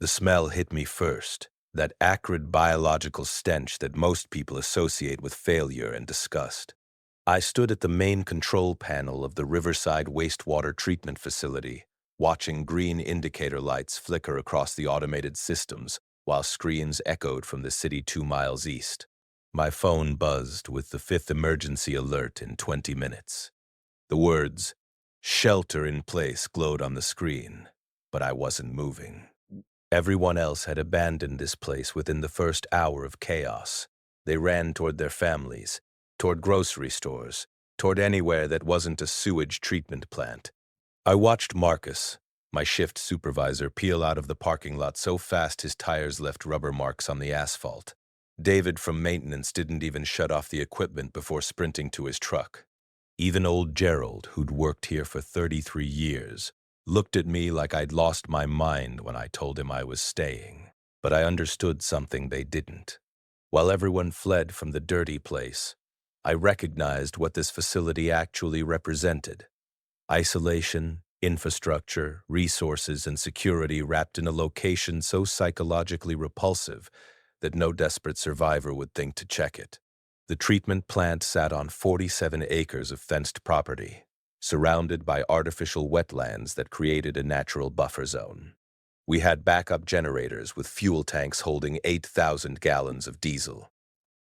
The smell hit me first, that acrid biological stench that most people associate with failure and disgust. I stood at the main control panel of the Riverside Wastewater Treatment Facility, watching green indicator lights flicker across the automated systems while screams echoed from the city 2 miles east. My phone buzzed with the fifth emergency alert in 20 minutes. The words, "Shelter in place," glowed on the screen, but I wasn't moving. Everyone else had abandoned this place within the first hour of chaos. They ran toward their families, toward grocery stores, toward anywhere that wasn't a sewage treatment plant. I watched Marcus, my shift supervisor, peel out of the parking lot so fast his tires left rubber marks on the asphalt. David from maintenance didn't even shut off the equipment before sprinting to his truck. Even old Gerald, who'd worked here for 33 years, looked at me like I'd lost my mind when I told him I was staying. But I understood something they didn't. While everyone fled from the dirty place, I recognized what this facility actually represented. Isolation, infrastructure, resources, and security wrapped in a location so psychologically repulsive that no desperate survivor would think to check it. The treatment plant sat on 47 acres of fenced property, surrounded by artificial wetlands that created a natural buffer zone. We had backup generators with fuel tanks holding 8,000 gallons of diesel.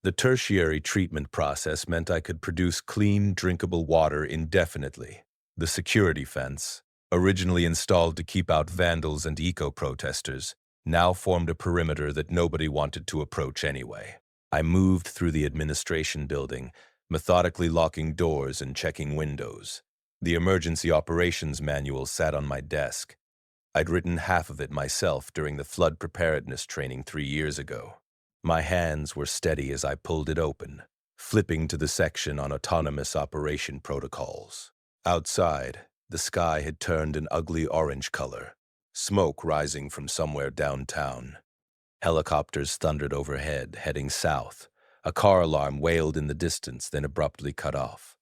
The tertiary treatment process meant I could produce clean, drinkable water indefinitely. The security fence, originally installed to keep out vandals and eco-protesters, now formed a perimeter that nobody wanted to approach anyway. I moved through the administration building, methodically locking doors and checking windows. The emergency operations manual sat on my desk. I'd written half of it myself during the flood preparedness training 3 years ago. My hands were steady as I pulled it open, flipping to the section on autonomous operation protocols. Outside, the sky had turned an ugly orange color, smoke rising from somewhere downtown. Helicopters thundered overhead, heading south. A car alarm wailed in the distance, then abruptly cut off.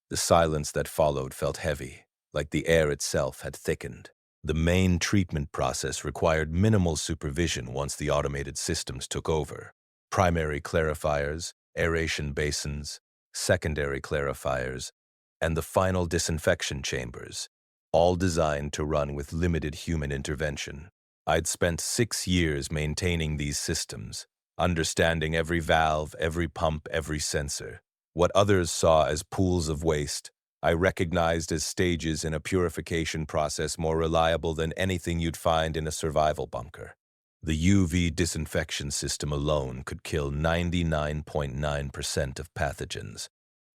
The silence that followed felt heavy, like the air itself had thickened. The main treatment process required minimal supervision once the automated systems took over. Primary clarifiers, aeration basins, secondary clarifiers, and the final disinfection chambers, all designed to run with limited human intervention. I'd spent 6 years maintaining these systems, understanding every valve, every pump, every sensor. What others saw as pools of waste, I recognized as stages in a purification process more reliable than anything you'd find in a survival bunker. The UV disinfection system alone could kill 99.9% of pathogens.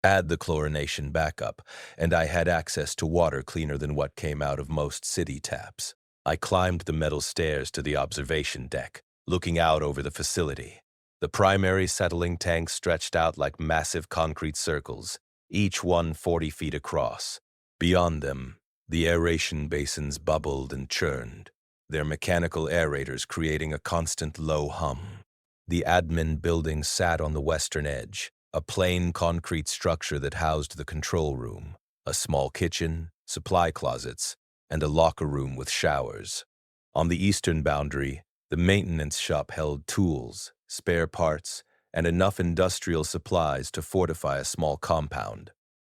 Add the chlorination backup, and I had access to water cleaner than what came out of most city taps. I climbed the metal stairs to the observation deck, looking out over the facility. The primary settling tanks stretched out like massive concrete circles, each one 40 feet across. Beyond them, the aeration basins bubbled and churned, their mechanical aerators creating a constant low hum. The admin building sat on the western edge, a plain concrete structure that housed the control room, a small kitchen, supply closets, and a locker room with showers. On the eastern boundary, the maintenance shop held tools, spare parts, and enough industrial supplies to fortify a small compound.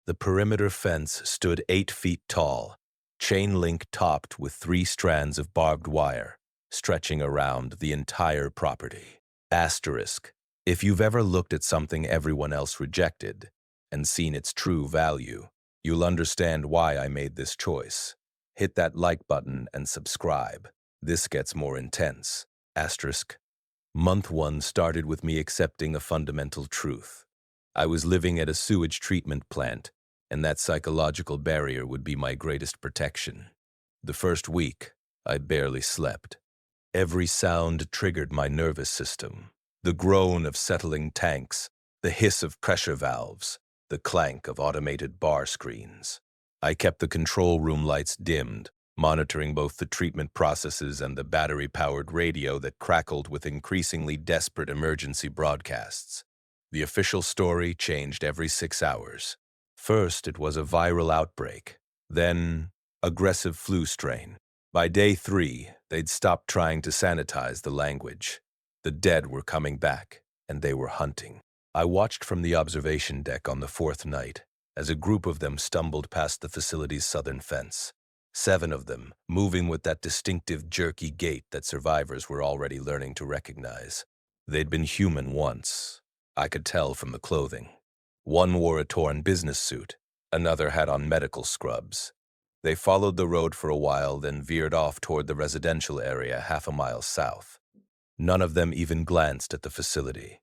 The perimeter fence stood 8 feet tall, chain link topped with 3 strands of barbed wire, stretching around the entire property. Asterisk. If you've ever looked at something everyone else rejected and seen its true value, you'll understand why I made this choice. Hit that like button and subscribe. This gets more intense. Asterisk. Month 1 started with me accepting a fundamental truth. I was living at a sewage treatment plant, and that psychological barrier would be my greatest protection. The first week, I barely slept. Every sound triggered my nervous system. The groan of settling tanks, the hiss of pressure valves, the clank of automated bar screens. I kept the control room lights dimmed, monitoring both the treatment processes and the battery-powered radio that crackled with increasingly desperate emergency broadcasts. The official story changed every 6 hours. First, it was a viral outbreak, then aggressive flu strain, By day 3, they'd stopped trying to sanitize the language. The dead were coming back, and they were hunting. I watched from the observation deck on the 4th night as a group of them stumbled past the facility's southern fence. 7 of them, moving with that distinctive jerky gait that survivors were already learning to recognize. They'd been human once. I could tell from the clothing. One wore a torn business suit. Another had on medical scrubs. They followed the road for a while, then veered off toward the residential area half a mile south. None of them even glanced at the facility.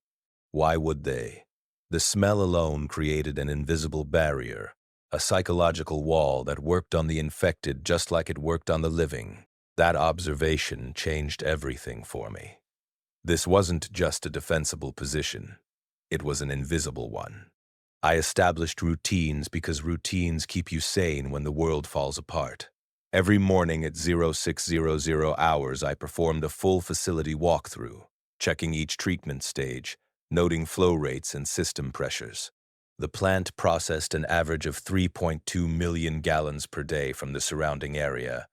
Why would they? The smell alone created an invisible barrier, a psychological wall that worked on the infected just like it worked on the living. That observation changed everything for me. This wasn't just a defensible position. It was an invisible one. I established routines because routines keep you sane when the world falls apart. Every morning at 0600 hours, I performed a full facility walkthrough, checking each treatment stage, noting flow rates and system pressures. The plant processed an average of 3.2 million gallons per day from the surrounding area,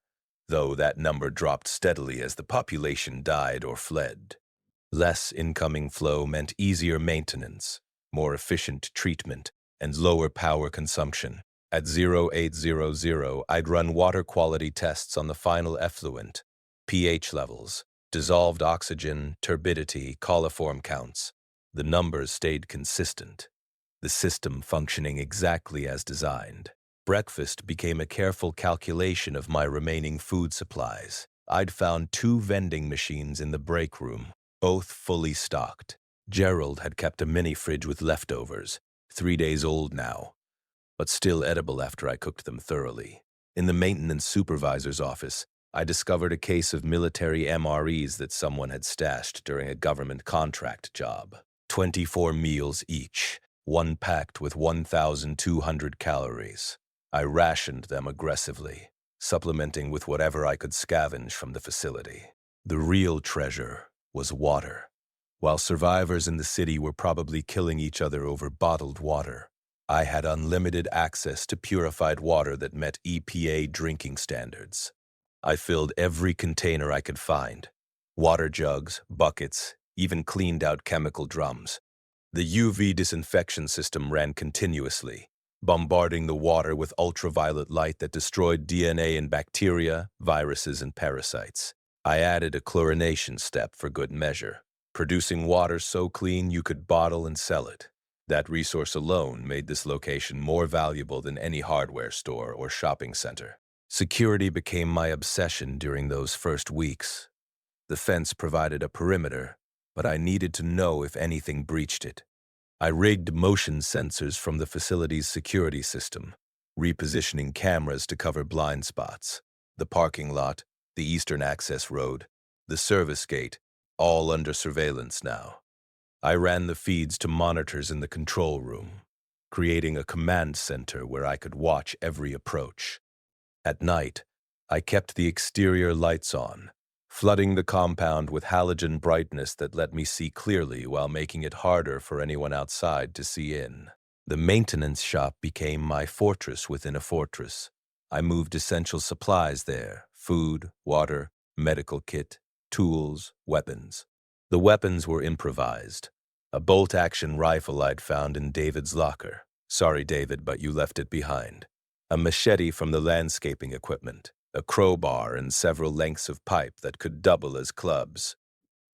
though that number dropped steadily as the population died or fled. Less incoming flow meant easier maintenance, more efficient treatment, and lower power consumption. At 0800, I'd run water quality tests on the final effluent, pH levels, dissolved oxygen, turbidity, coliform counts. The numbers stayed consistent, the system functioning exactly as designed. Breakfast became a careful calculation of my remaining food supplies. I'd found 2 vending machines in the break room, both fully stocked. Gerald had kept a mini fridge with leftovers, 3 days old now, but still edible after I cooked them thoroughly. In the maintenance supervisor's office, I discovered a case of military MREs that someone had stashed during a government contract job. 24 meals each, one packed with 1,200 calories. I rationed them aggressively, supplementing with whatever I could scavenge from the facility. The real treasure was water. While survivors in the city were probably killing each other over bottled water, I had unlimited access to purified water that met EPA drinking standards. I filled every container I could find, water jugs, buckets, even cleaned out chemical drums. The UV disinfection system ran continuously, bombarding the water with ultraviolet light that destroyed DNA in bacteria, viruses, and parasites. I added a chlorination step for good measure, producing water so clean you could bottle and sell it. That resource alone made this location more valuable than any hardware store or shopping center. Security became my obsession during those first weeks. The fence provided a perimeter, but I needed to know if anything breached it. I rigged motion sensors from the facility's security system, repositioning cameras to cover blind spots. The parking lot, the eastern access road, the service gate, all under surveillance now. I ran the feeds to monitors in the control room, creating a command center where I could watch every approach. At night, I kept the exterior lights on, flooding the compound with halogen brightness that let me see clearly while making it harder for anyone outside to see in. The maintenance shop became my fortress within a fortress. I moved essential supplies there: food, water, medical kit, tools, weapons. The weapons were improvised. A bolt-action rifle I'd found in David's locker. Sorry, David, but you left it behind. A machete from the landscaping equipment. A crowbar and several lengths of pipe that could double as clubs.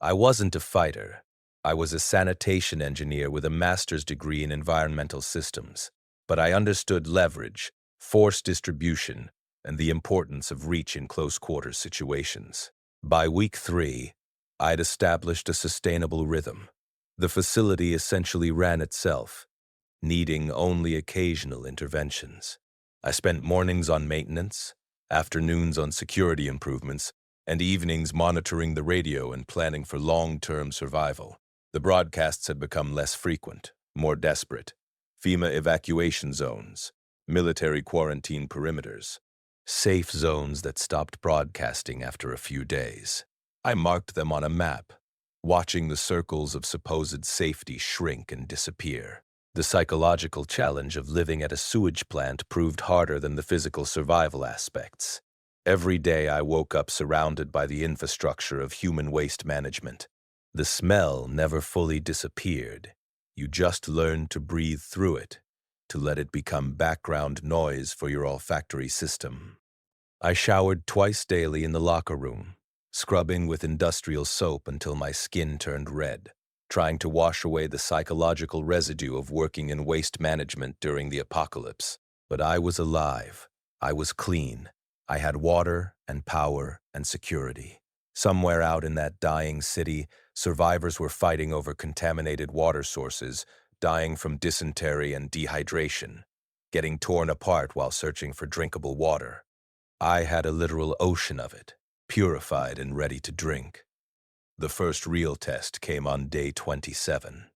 I wasn't a fighter. I was a sanitation engineer with a master's degree in environmental systems. But I understood leverage, force distribution, and the importance of reach in close-quarters situations. By week 3, I'd established a sustainable rhythm. The facility essentially ran itself, needing only occasional interventions. I spent mornings on maintenance, afternoons on security improvements, and evenings monitoring the radio and planning for long-term survival. The broadcasts had become less frequent, more desperate. FEMA evacuation zones, military quarantine perimeters, safe zones that stopped broadcasting after a few days. I marked them on a map, watching the circles of supposed safety shrink and disappear. The psychological challenge of living at a sewage plant proved harder than the physical survival aspects. Every day I woke up surrounded by the infrastructure of human waste management. The smell never fully disappeared. You just learned to breathe through it, to let it become background noise for your olfactory system. I showered twice daily in the locker room, scrubbing with industrial soap until my skin turned red, trying to wash away the psychological residue of working in waste management during the apocalypse. But I was alive. I was clean. I had water and power and security. Somewhere out in that dying city, survivors were fighting over contaminated water sources, dying from dysentery and dehydration, getting torn apart while searching for drinkable water. I had a literal ocean of it, purified and ready to drink. The first real test came on day 27.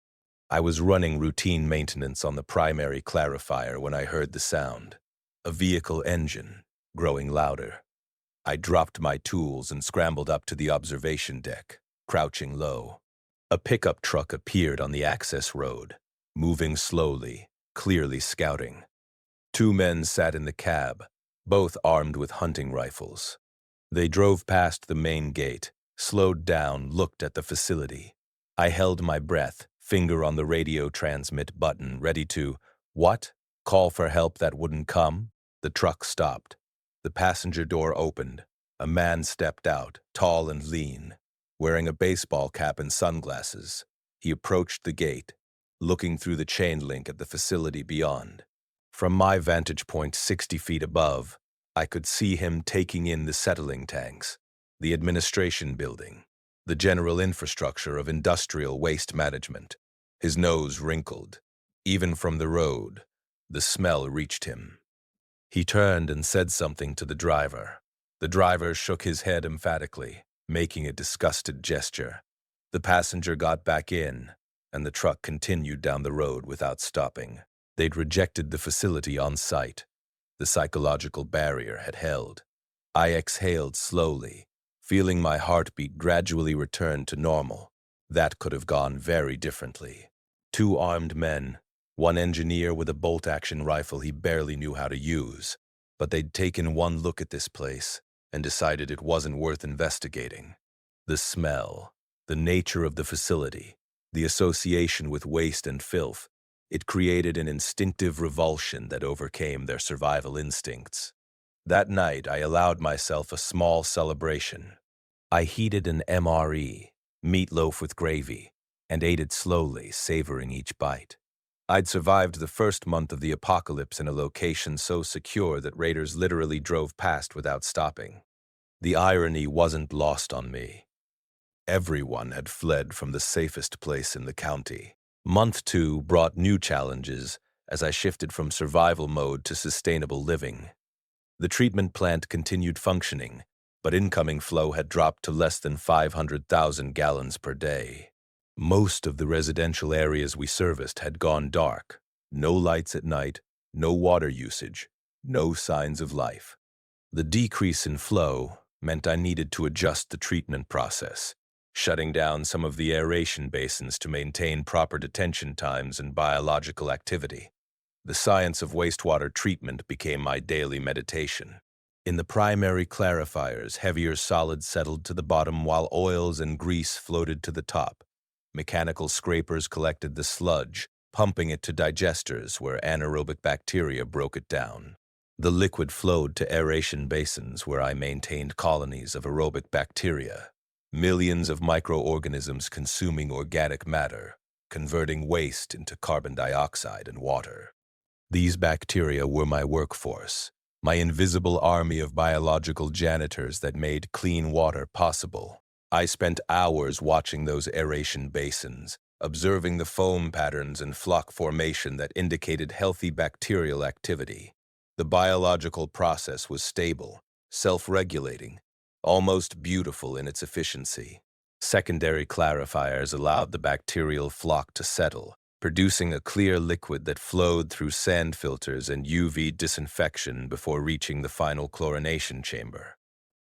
I was running routine maintenance on the primary clarifier when I heard the sound. A vehicle engine, growing louder. I dropped my tools and scrambled up to the observation deck, crouching low. A pickup truck appeared on the access road, moving slowly, clearly scouting. Two men sat in the cab, both armed with hunting rifles. They drove past the main gate, slowed down, looked at the facility. I held my breath, finger on the radio transmit button, ready to, what? Call for help that wouldn't come? The truck stopped. The passenger door opened. A man stepped out, tall and lean, wearing a baseball cap and sunglasses. He approached the gate, looking through the chain link at the facility beyond. From my vantage point 60 feet above, I could see him taking in the settling tanks, the administration building, the general infrastructure of industrial waste management. His nose wrinkled. Even from the road, the smell reached him. He turned and said something to the driver. The driver shook his head emphatically, making a disgusted gesture. The passenger got back in, and the truck continued down the road without stopping. They'd rejected the facility on site. The psychological barrier had held. I exhaled slowly, feeling my heartbeat gradually return to normal. That could have gone very differently. Two armed men, one engineer with a bolt-action rifle he barely knew how to use, but they'd taken one look at this place and decided it wasn't worth investigating. The smell, the nature of the facility, the association with waste and filth, it created an instinctive revulsion that overcame their survival instincts. That night, I allowed myself a small celebration. I heated an MRE, meatloaf with gravy, and ate it slowly, savoring each bite. I'd survived the first month of the apocalypse in a location so secure that raiders literally drove past without stopping. The irony wasn't lost on me. Everyone had fled from the safest place in the county. Month 2 brought new challenges as I shifted from survival mode to sustainable living. The treatment plant continued functioning, but incoming flow had dropped to less than 500,000 gallons per day. Most of the residential areas we serviced had gone dark. No lights at night, no water usage, no signs of life. The decrease in flow meant I needed to adjust the treatment process, shutting down some of the aeration basins to maintain proper detention times and biological activity. The science of wastewater treatment became my daily meditation. In the primary clarifiers, heavier solids settled to the bottom while oils and grease floated to the top. Mechanical scrapers collected the sludge, pumping it to digesters where anaerobic bacteria broke it down. The liquid flowed to aeration basins where I maintained colonies of aerobic bacteria. Millions of microorganisms consuming organic matter, converting waste into carbon dioxide and water. These bacteria were my workforce, my invisible army of biological janitors that made clean water possible. I spent hours watching those aeration basins, observing the foam patterns and flock formation that indicated healthy bacterial activity. The biological process was stable, self-regulating, almost beautiful in its efficiency. Secondary clarifiers allowed the bacterial flock to settle, producing a clear liquid that flowed through sand filters and UV disinfection before reaching the final chlorination chamber.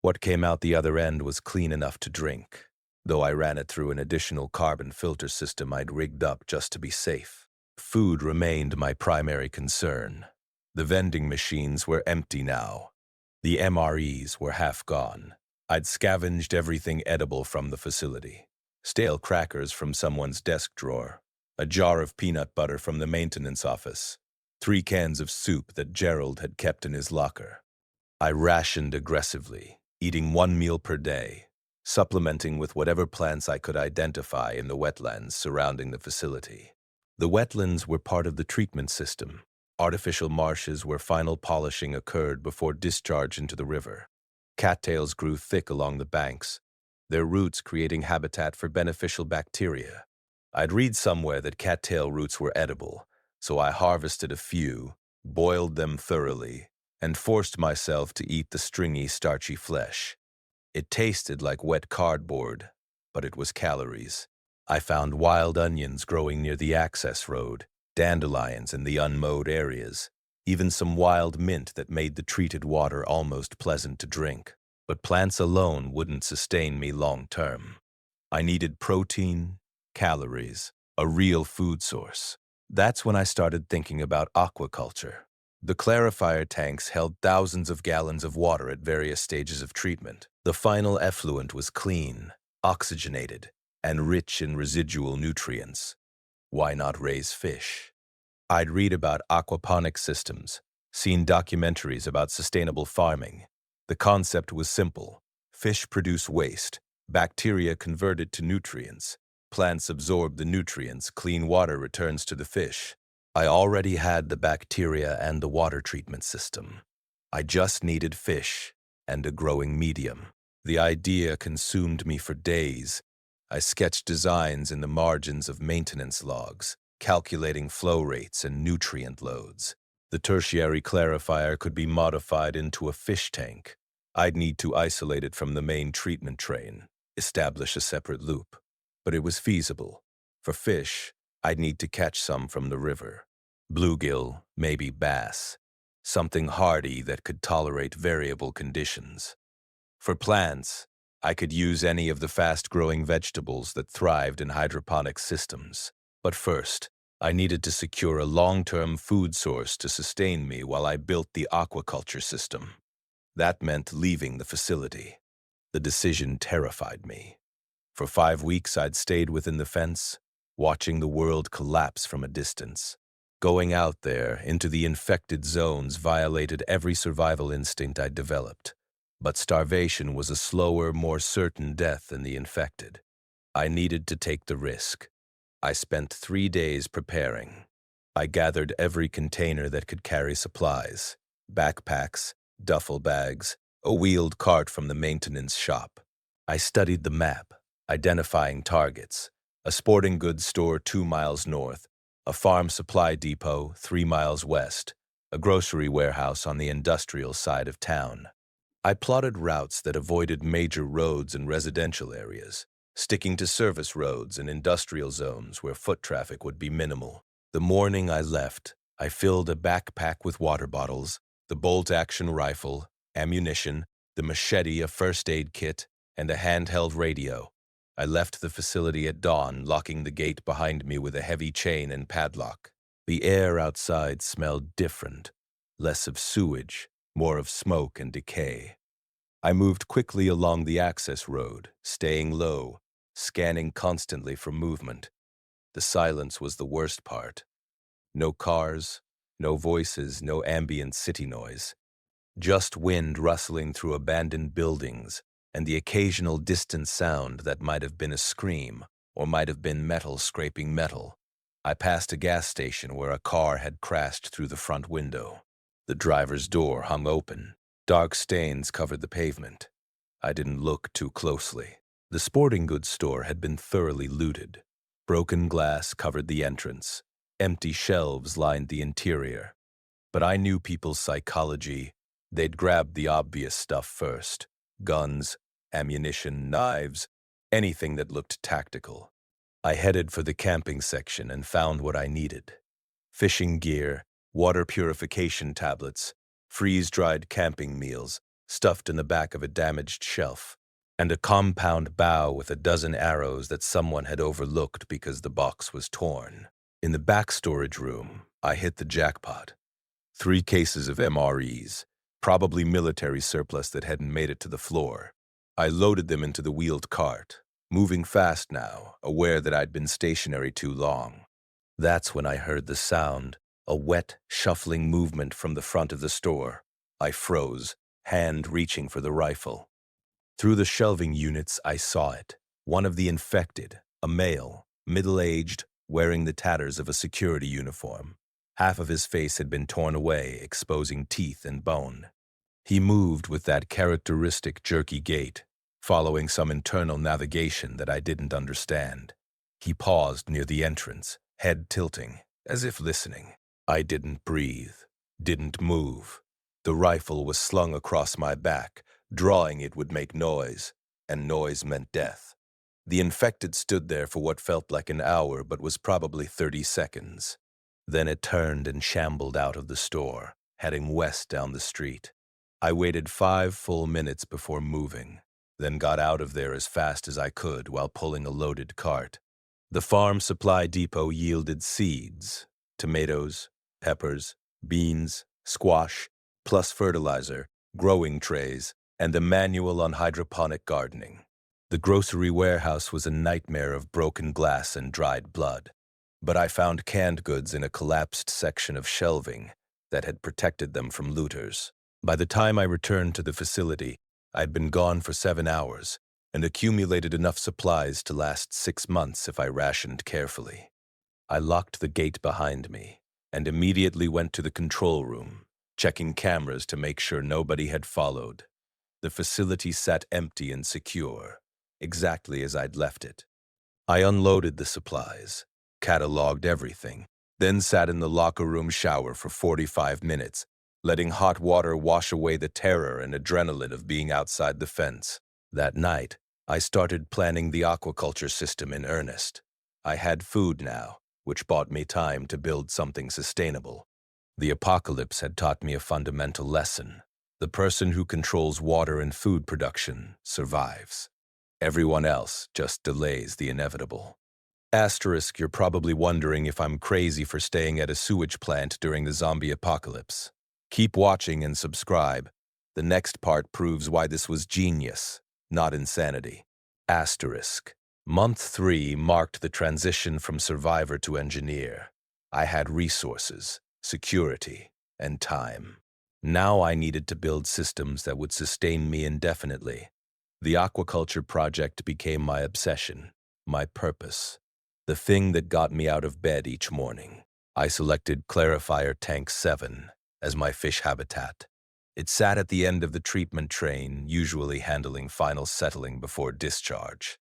What came out the other end was clean enough to drink, though I ran it through an additional carbon filter system I'd rigged up just to be safe. Food remained my primary concern. The vending machines were empty now. The MREs were half gone. I'd scavenged everything edible from the facility. Stale crackers from someone's desk drawer, a jar of peanut butter from the maintenance office, 3 cans of soup that Gerald had kept in his locker. I rationed aggressively, eating 1 meal per day, supplementing with whatever plants I could identify in the wetlands surrounding the facility. The wetlands were part of the treatment system, artificial marshes where final polishing occurred before discharge into the river. Cattails grew thick along the banks, their roots creating habitat for beneficial bacteria. I'd read somewhere that cattail roots were edible, so I harvested a few, boiled them thoroughly, and forced myself to eat the stringy, starchy flesh. It tasted like wet cardboard, but it was calories. I found wild onions growing near the access road, dandelions in the unmowed areas, even some wild mint that made the treated water almost pleasant to drink. But plants alone wouldn't sustain me long term. I needed protein, calories, a real food source. That's when I started thinking about aquaculture. The clarifier tanks held thousands of gallons of water at various stages of treatment. The final effluent was clean, oxygenated, and rich in residual nutrients. Why not raise fish? I'd read about aquaponic systems, seen documentaries about sustainable farming. The concept was simple. Fish produce waste, bacteria convert it to nutrients, plants absorb the nutrients, clean water returns to the fish. I already had the bacteria and the water treatment system. I just needed fish and a growing medium. The idea consumed me for days. I sketched designs in the margins of maintenance logs, calculating flow rates and nutrient loads. The tertiary clarifier could be modified into a fish tank. I'd need to isolate it from the main treatment train, establish a separate loop. But it was feasible. For fish, I'd need to catch some from the river. Bluegill, maybe bass. Something hardy that could tolerate variable conditions. For plants, I could use any of the fast-growing vegetables that thrived in hydroponic systems. But first, I needed to secure a long-term food source to sustain me while I built the aquaculture system. That meant leaving the facility. The decision terrified me. For 5 weeks, I'd stayed within the fence, watching the world collapse from a distance. Going out there into the infected zones violated every survival instinct I'd developed. But starvation was a slower, more certain death than the infected. I needed to take the risk. I spent 3 days preparing. I gathered every container that could carry supplies, backpacks, duffel bags, a wheeled cart from the maintenance shop. I studied the map, identifying targets, a sporting goods store 2 miles north, a farm supply depot 3 miles west, a grocery warehouse on the industrial side of town. I plotted routes that avoided major roads and residential areas, sticking to service roads and industrial zones where foot traffic would be minimal. The morning I left, I filled a backpack with water bottles, the bolt-action rifle, ammunition, the machete, a first aid kit, and a handheld radio. I left the facility at dawn, locking the gate behind me with a heavy chain and padlock. The air outside smelled different, less of sewage, more of smoke and decay. I moved quickly along the access road, staying low, scanning constantly for movement. The silence was the worst part. No cars, no voices, no ambient city noise. Just wind rustling through abandoned buildings and the occasional distant sound that might have been a scream or might have been metal scraping metal. I passed a gas station where a car had crashed through the front window. The driver's door hung open. Dark stains covered the pavement. I didn't look too closely. The sporting goods store had been thoroughly looted. Broken glass covered the entrance. Empty shelves lined the interior. But I knew people's psychology. They'd grab the obvious stuff first. Guns, ammunition, knives, anything that looked tactical. I headed for the camping section and found what I needed. Fishing gear, water purification tablets, freeze-dried camping meals stuffed in the back of a damaged shelf, and a compound bow with a dozen arrows that someone had overlooked because the box was torn. In the back storage room, I hit the jackpot. 3 cases of MREs, probably military surplus that hadn't made it to the floor. I loaded them into the wheeled cart, moving fast now, aware that I'd been stationary too long. That's when I heard the sound, a wet, shuffling movement from the front of the store. I froze, hand reaching for the rifle. Through the shelving units, I saw it. One of the infected, a male, middle-aged, wearing the tatters of a security uniform. Half of his face had been torn away, exposing teeth and bone. He moved with that characteristic jerky gait, following some internal navigation that I didn't understand. He paused near the entrance, head tilting, as if listening. I didn't breathe, didn't move. The rifle was slung across my back. Drawing it would make noise, and noise meant death. The infected stood there for what felt like an hour but was probably 30 seconds. Then it turned and shambled out of the store, heading west down the street. I waited 5 full minutes before moving, then got out of there as fast as I could while pulling a loaded cart. The farm supply depot yielded seeds, tomatoes, peppers, beans, squash, plus fertilizer, growing trays, and a manual on hydroponic gardening. The grocery warehouse was a nightmare of broken glass and dried blood, but I found canned goods in a collapsed section of shelving that had protected them from looters. By the time I returned to the facility, I'd been gone for 7 hours and accumulated enough supplies to last 6 months if I rationed carefully. I locked the gate behind me and immediately went to the control room, checking cameras to make sure nobody had followed. The facility sat empty and secure, exactly as I'd left it. I unloaded the supplies, cataloged everything, then sat in the locker room shower for 45 minutes, letting hot water wash away the terror and adrenaline of being outside the fence. That night, I started planning the aquaculture system in earnest. I had food now, which bought me time to build something sustainable. The apocalypse had taught me a fundamental lesson. The person who controls water and food production survives. Everyone else just delays the inevitable. Asterisk, you're probably wondering if I'm crazy for staying at a sewage plant during the zombie apocalypse. Keep watching and subscribe. The next part proves why this was genius, not insanity. Asterisk. Month 3 marked the transition from survivor to engineer. I had resources, security, and time. Now I needed to build systems that would sustain me indefinitely. The aquaculture project became my obsession, my purpose, the thing that got me out of bed each morning. I selected Clarifier Tank 7 as my fish habitat. It sat at the end of the treatment train, usually handling final settling before discharge.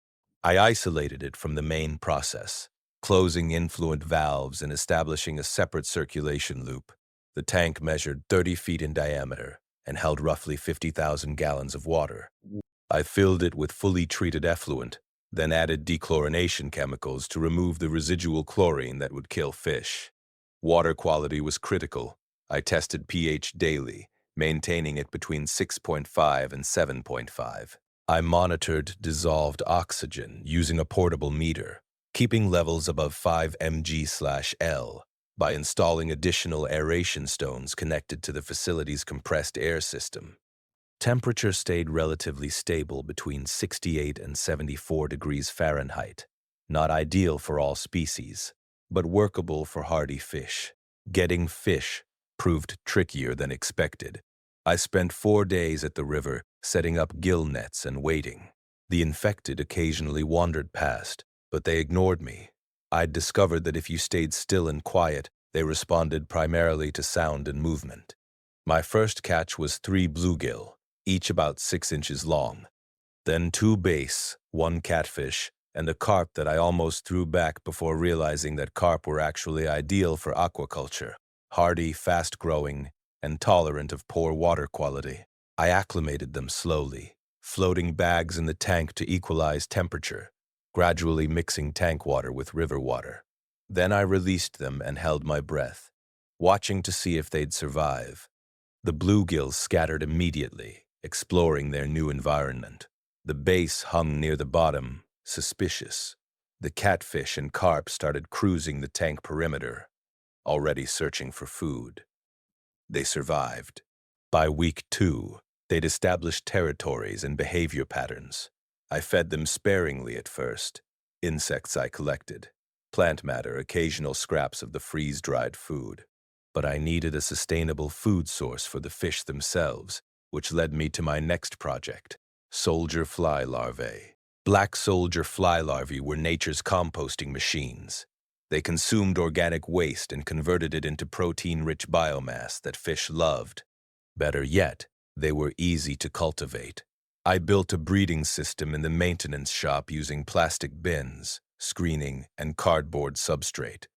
I isolated it from the main process, closing influent valves and establishing a separate circulation loop. The tank measured 30 feet in diameter and held roughly 50,000 gallons of water. I filled it with fully treated effluent, then added dechlorination chemicals to remove the residual chlorine that would kill fish. Water quality was critical. I tested pH daily, maintaining it between 6.5 and 7.5. I monitored dissolved oxygen using a portable meter, keeping levels above 5 mg/L by installing additional aeration stones connected to the facility's compressed air system. Temperature stayed relatively stable between 68 and 74 degrees Fahrenheit, not ideal for all species, but workable for hardy fish. Getting fish proved trickier than expected. I spent 4 days at the river, setting up gill nets and waiting. The infected occasionally wandered past, but they ignored me. I'd discovered that if you stayed still and quiet, they responded primarily to sound and movement. My first catch was 3 bluegill, each about 6 inches long. Then 2 bass, 1 catfish, and a carp that I almost threw back before realizing that carp were actually ideal for aquaculture. Hardy, fast-growing, and tolerant of poor water quality. I acclimated them slowly, floating bags in the tank to equalize temperature, gradually mixing tank water with river water. Then I released them and held my breath, watching to see if they'd survive. The bluegills scattered immediately, exploring their new environment. The bass hung near the bottom, suspicious. The catfish and carp started cruising the tank perimeter, already searching for food. They survived. By week 2, they'd established territories and behavior patterns. I fed them sparingly at first. Insects I collected, plant matter, occasional scraps of the freeze-dried food. But I needed a sustainable food source for the fish themselves, which led me to my next project, soldier fly larvae. Black soldier fly larvae were nature's composting machines. They consumed organic waste and converted it into protein-rich biomass that fish loved. Better yet, they were easy to cultivate. I built a breeding system in the maintenance shop using plastic bins, screening, and cardboard substrate.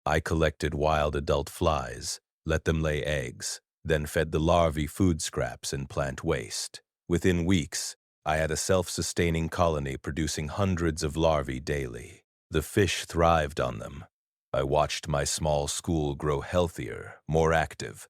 I collected wild adult flies, let them lay eggs, then fed the larvae food scraps and plant waste. Within weeks, I had a self-sustaining colony producing hundreds of larvae daily. The fish thrived on them. I watched my small school grow healthier, more active.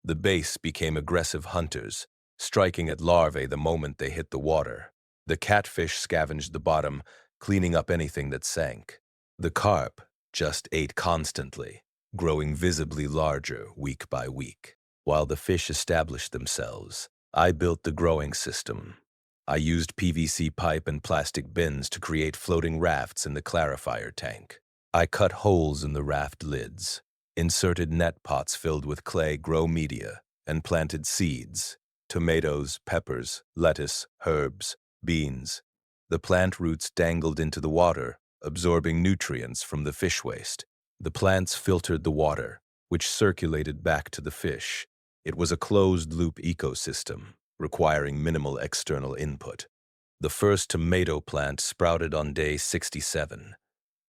The base became aggressive hunters, striking at larvae the moment they hit the water. The catfish scavenged the bottom, cleaning up anything that sank. The carp just ate constantly, growing visibly larger week by week. While the fish established themselves, I built the growing system. I used PVC pipe and plastic bins to create floating rafts in the clarifier tank. I cut holes in the raft lids, inserted net pots filled with clay grow media, and planted seeds: tomatoes, peppers, lettuce, herbs, beans. The plant roots dangled into the water, absorbing nutrients from the fish waste. The plants filtered the water, which circulated back to the fish. It was a closed-loop ecosystem, requiring minimal external input. The first tomato plant sprouted on day 67.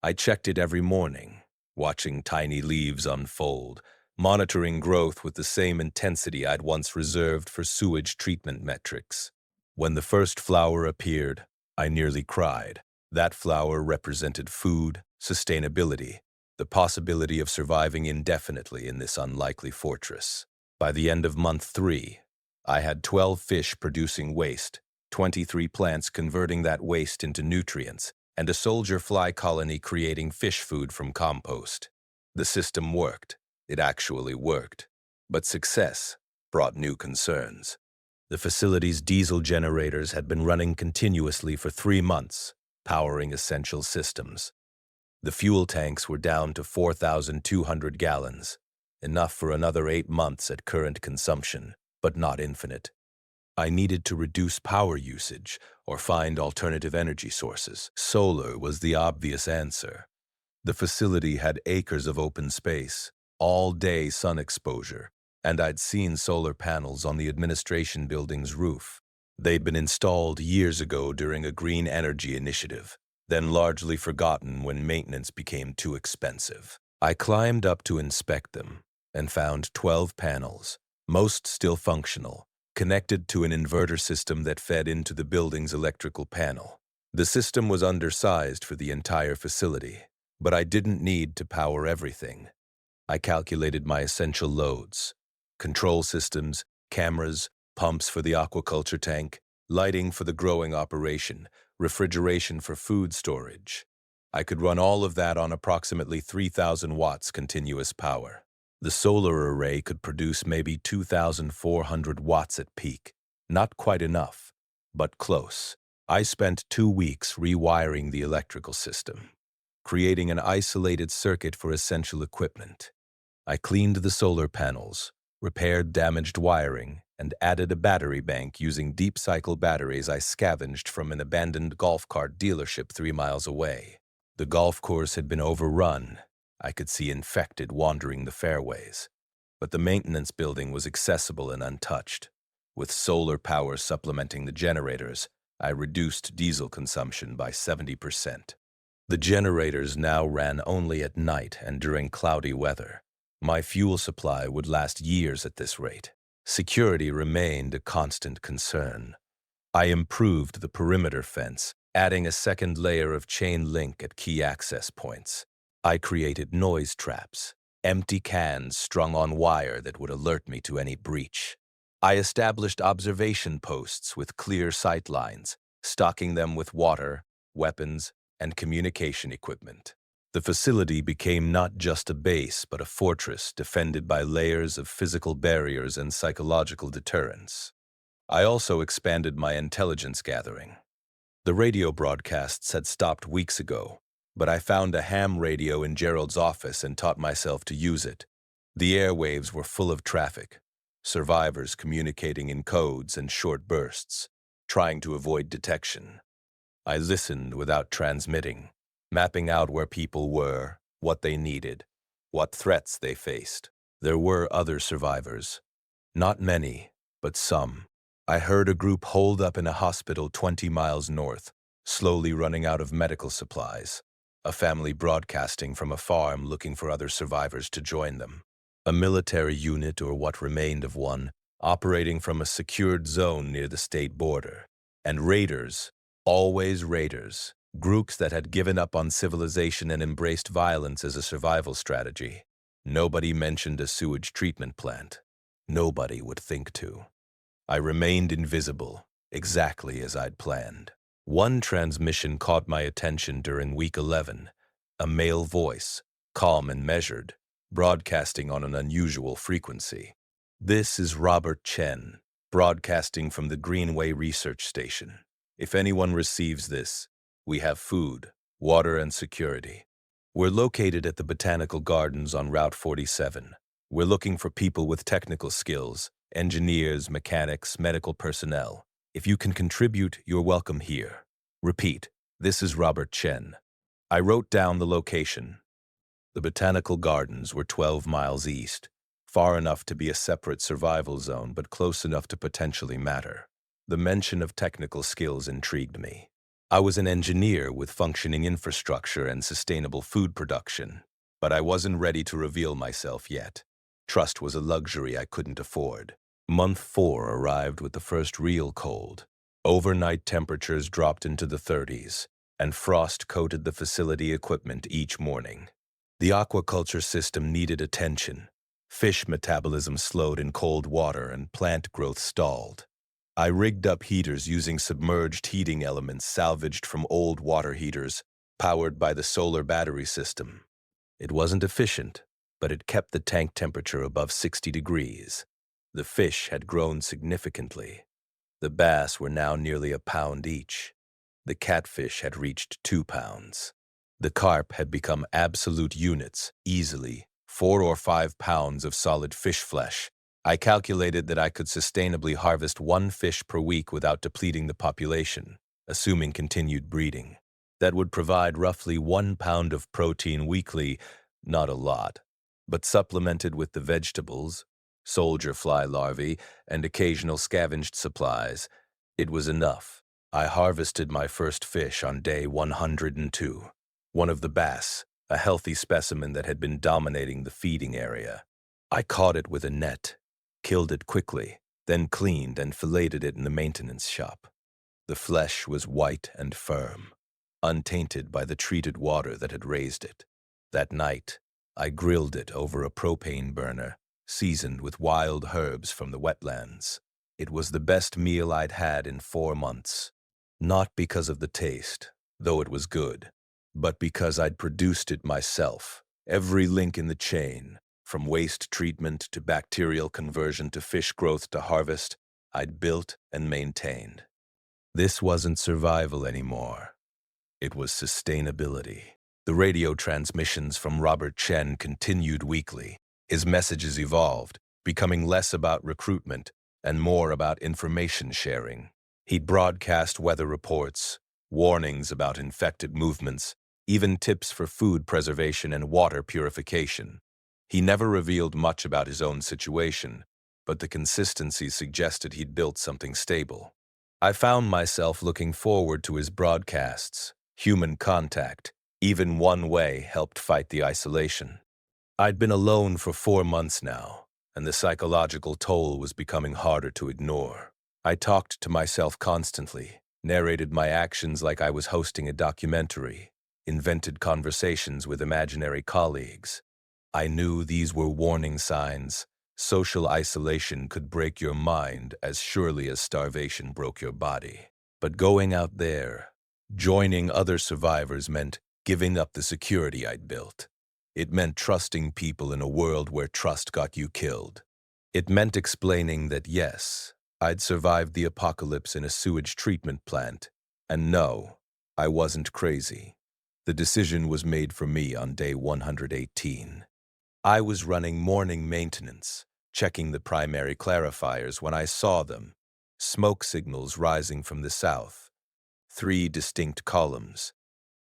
I checked it every morning, watching tiny leaves unfold, monitoring growth with the same intensity I'd once reserved for sewage treatment metrics. When the first flower appeared, I nearly cried. That flower represented food, sustainability, the possibility of surviving indefinitely in this unlikely fortress. By the end of month 3, I had 12 fish producing waste, 23 plants converting that waste into nutrients, and a soldier fly colony creating fish food from compost. The system worked. It actually worked. But success brought new concerns. The facility's diesel generators had been running continuously for 3 months, powering essential systems. The fuel tanks were down to 4,200 gallons, enough for another 8 months at current consumption, but not infinite. I needed to reduce power usage or find alternative energy sources. Solar was the obvious answer. The facility had acres of open space, all-day sun exposure, and I'd seen solar panels on the administration building's roof. They'd been installed years ago during a green energy initiative, then largely forgotten when maintenance became too expensive. I climbed up to inspect them and found 12 panels, most still functional, connected to an inverter system that fed into the building's electrical panel. The system was undersized for the entire facility, but I didn't need to power everything. I calculated my essential loads: control systems, cameras, pumps for the aquaculture tank, lighting for the growing operation, refrigeration for food storage. I could run all of that on approximately 3,000 watts continuous power. The solar array could produce maybe 2,400 watts at peak. Not quite enough, but close. I spent 2 weeks rewiring the electrical system, creating an isolated circuit for essential equipment. I cleaned the solar panels, repaired damaged wiring, and added a battery bank using deep cycle batteries I scavenged from an abandoned golf cart dealership 3 miles away. The golf course had been overrun. I could see infected wandering the fairways, but the maintenance building was accessible and untouched. With solar power supplementing the generators, I reduced diesel consumption by 70%. The generators now ran only at night and during cloudy weather. My fuel supply would last years at this rate. Security remained a constant concern. I improved the perimeter fence, adding a second layer of chain link at key access points. I created noise traps, empty cans strung on wire that would alert me to any breach. I established observation posts with clear sight lines, stocking them with water, weapons, and communication equipment. The facility became not just a base, but a fortress defended by layers of physical barriers and psychological deterrence. I also expanded my intelligence gathering. The radio broadcasts had stopped weeks ago, but I found a ham radio in Gerald's office and taught myself to use it. The airwaves were full of traffic, survivors communicating in codes and short bursts, trying to avoid detection. I listened without transmitting, mapping out where people were, what they needed, what threats they faced. There were other survivors. Not many, but some. I heard a group holed up in a hospital 20 miles north, slowly running out of medical supplies. A family broadcasting from a farm looking for other survivors to join them. A military unit, or what remained of one, operating from a secured zone near the state border. And raiders, always raiders, groups that had given up on civilization and embraced violence as a survival strategy. Nobody mentioned a sewage treatment plant. Nobody would think to. I remained invisible, exactly as I'd planned. One transmission caught my attention during week 11, a male voice, calm and measured, broadcasting on an unusual frequency. "This is Robert Chen, broadcasting from the Greenway Research Station. If anyone receives this, we have food, water, and security. We're located at the Botanical Gardens on Route 47. We're looking for people with technical skills, engineers, mechanics, medical personnel. If you can contribute, you're welcome here. Repeat, this is Robert Chen." I wrote down the location. The Botanical Gardens were 12 miles east, far enough to be a separate survival zone, but close enough to potentially matter. The mention of technical skills intrigued me. I was an engineer with functioning infrastructure and sustainable food production, but I wasn't ready to reveal myself yet. Trust was a luxury I couldn't afford. Month 4 arrived with the first real cold. Overnight temperatures dropped into the 30s, and frost coated the facility equipment each morning. The aquaculture system needed attention. Fish metabolism slowed in cold water and plant growth stalled. I rigged up heaters using submerged heating elements salvaged from old water heaters, powered by the solar battery system. It wasn't efficient, but it kept the tank temperature above 60 degrees. The fish had grown significantly. The bass were now nearly a pound each. The catfish had reached 2 pounds. The carp had become absolute units, easily 4 or 5 pounds of solid fish flesh. I calculated that I could sustainably harvest 1 fish per week without depleting the population, assuming continued breeding. That would provide roughly 1 pound of protein weekly, not a lot, but supplemented with the vegetables, soldier fly larvae, and occasional scavenged supplies, it was enough. I harvested my first fish on day 102. One of the bass, a healthy specimen that had been dominating the feeding area. I caught it with a net, killed it quickly, then cleaned and filleted it in the maintenance shop. The flesh was white and firm, untainted by the treated water that had raised it. That night, I grilled it over a propane burner, seasoned with wild herbs from the wetlands. It was the best meal I'd had in 4 months. Not because of the taste, though it was good, but because I'd produced it myself. Every link in the chain, from waste treatment to bacterial conversion to fish growth to harvest, I'd built and maintained. This wasn't survival anymore. It was sustainability. The radio transmissions from Robert Chen continued weekly. His messages evolved, becoming less about recruitment and more about information sharing. He'd broadcast weather reports, warnings about infected movements, even tips for food preservation and water purification. He never revealed much about his own situation, but the consistency suggested he'd built something stable. I found myself looking forward to his broadcasts. Human contact, even one way, helped fight the isolation. I'd been alone for 4 months now, and the psychological toll was becoming harder to ignore. I talked to myself constantly, narrated my actions like I was hosting a documentary, invented conversations with imaginary colleagues. I knew these were warning signs. Social isolation could break your mind as surely as starvation broke your body. But going out there, joining other survivors, meant giving up the security I'd built. It meant trusting people in a world where trust got you killed. It meant explaining that yes, I'd survived the apocalypse in a sewage treatment plant, and no, I wasn't crazy. The decision was made for me on day 118. I was running morning maintenance, checking the primary clarifiers when I saw them, smoke signals rising from the south. 3 distinct columns.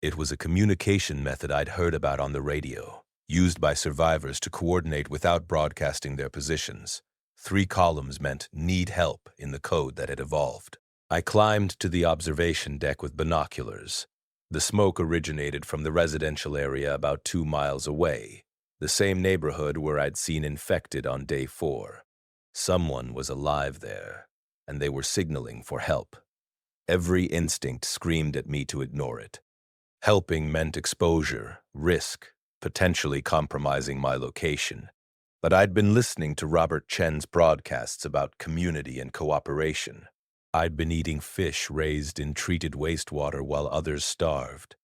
It was a communication method I'd heard about on the radio, used by survivors to coordinate without broadcasting their positions. 3 columns meant need help in the code that had evolved. I climbed to the observation deck with binoculars. The smoke originated from the residential area about 2 miles away, the same neighborhood where I'd seen infected on day 4. Someone was alive there, and they were signaling for help. Every instinct screamed at me to ignore it. Helping meant exposure, risk, potentially compromising my location. But I'd been listening to Robert Chen's broadcasts about community and cooperation. I'd been eating fish raised in treated wastewater while others starved.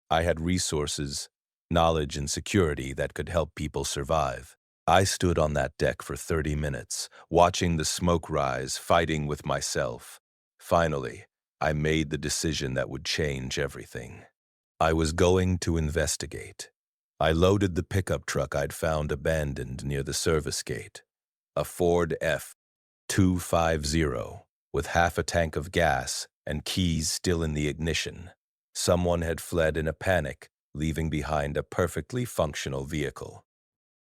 I had resources, knowledge, and security that could help people survive. I stood on that deck for 30 minutes, watching the smoke rise, fighting with myself. Finally, I made the decision that would change everything. I was going to investigate. I loaded the pickup truck I'd found abandoned near the service gate, a Ford F-250 with half a tank of gas and keys still in the ignition. Someone had fled in a panic, leaving behind a perfectly functional vehicle.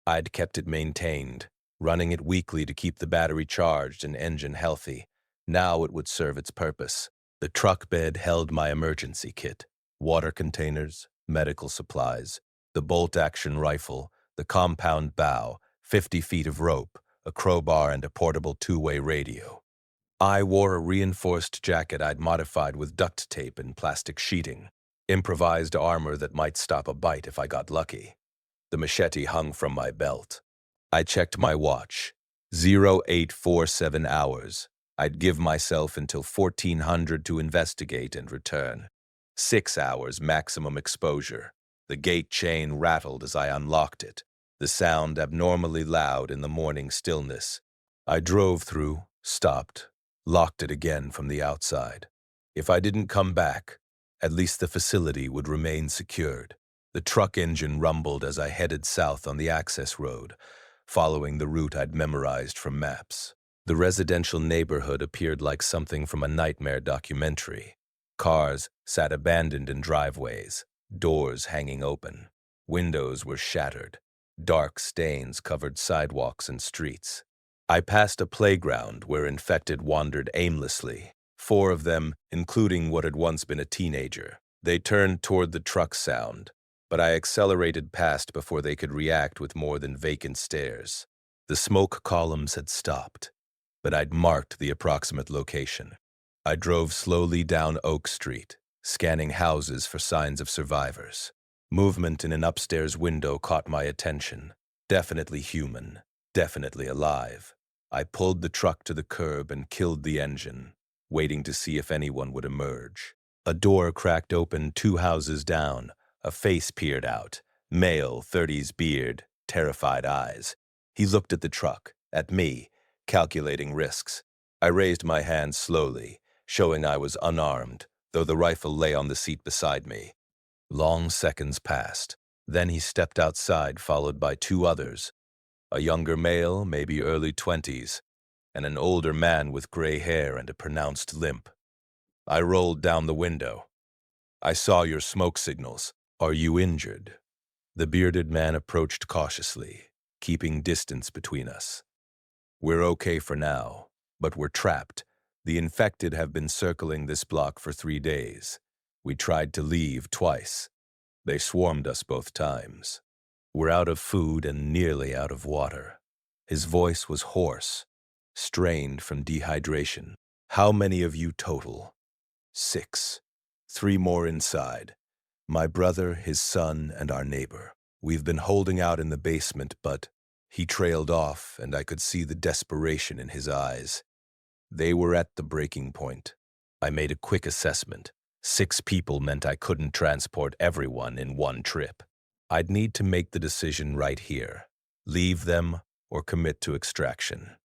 I'd kept it maintained, running it weekly to keep the battery charged and engine healthy. Now it would serve its purpose. The truck bed held my emergency kit, water containers, medical supplies, the bolt-action rifle, the compound bow, 50 feet of rope, a crowbar, and a portable 2-way radio. I wore a reinforced jacket I'd modified with duct tape and plastic sheeting, improvised armor that might stop a bite if I got lucky. The machete hung from my belt. I checked my watch. 0847 hours. I'd give myself until 1400 to investigate and return. 6 hours maximum exposure. The gate chain rattled as I unlocked it, the sound abnormally loud in the morning stillness. I drove through, stopped, locked it again from the outside. If I didn't come back, at least the facility would remain secured. The truck engine rumbled as I headed south on the access road, following the route I'd memorized from maps. The residential neighborhood appeared like something from a nightmare documentary. Cars sat abandoned in driveways, doors hanging open. Windows were shattered. Dark stains covered sidewalks and streets. I passed a playground where infected wandered aimlessly, 4 of them, including what had once been a teenager. They turned toward the truck sound, but I accelerated past before they could react with more than vacant stares. The smoke columns had stopped, but I'd marked the approximate location. I drove slowly down Oak Street, scanning houses for signs of survivors. Movement in an upstairs window caught my attention. Definitely human, definitely alive. I pulled the truck to the curb and killed the engine, waiting to see if anyone would emerge. A door cracked open 2 houses down. A face peered out. Male, 30s beard, terrified eyes. He looked at the truck, at me, calculating risks. I raised my hand slowly, showing I was unarmed, though the rifle lay on the seat beside me. Long seconds passed. Then he stepped outside, followed by 2 others. A younger male, maybe early 20s, and an older man with gray hair and a pronounced limp. I rolled down the window. "I saw your smoke signals. Are you injured?" The bearded man approached cautiously, keeping distance between us. "We're okay for now, but we're trapped. The infected have been circling this block for 3 days. We tried to leave twice. They swarmed us both times. We're out of food and nearly out of water." His voice was hoarse, strained from dehydration. "How many of you total?" 6. 3 more inside. My brother, his son, and our neighbor. We've been holding out in the basement, but he trailed off, and I could see the desperation in his eyes. They were at the breaking point. I made a quick assessment. 6 people meant I couldn't transport everyone in one trip. I'd need to make the decision right here. Leave them or commit to extraction.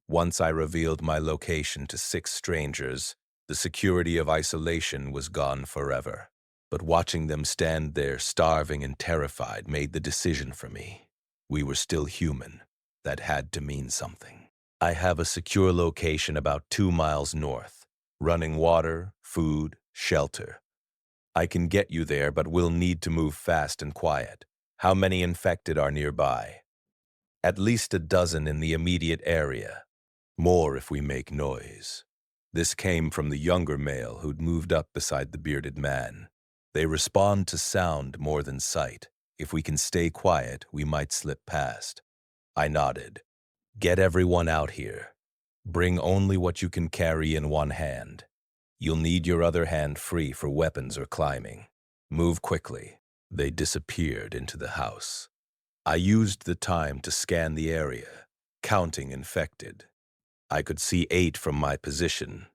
Once I revealed my location to 6 strangers, the security of isolation was gone forever. But watching them stand there starving and terrified made the decision for me. We were still human. That had to mean something. I have a secure location about 2 miles north. Running water, food, shelter. I can get you there, but we'll need to move fast and quiet. How many infected are nearby? At least a dozen in the immediate area. More if we make noise. This came from the younger male who'd moved up beside the bearded man. They respond to sound more than sight. If we can stay quiet, we might slip past. I nodded. Get everyone out here. Bring only what you can carry in one hand. You'll need your other hand free for weapons or climbing. Move quickly. They disappeared into the house. I used the time to scan the area, counting infected. I could see 8 from my position,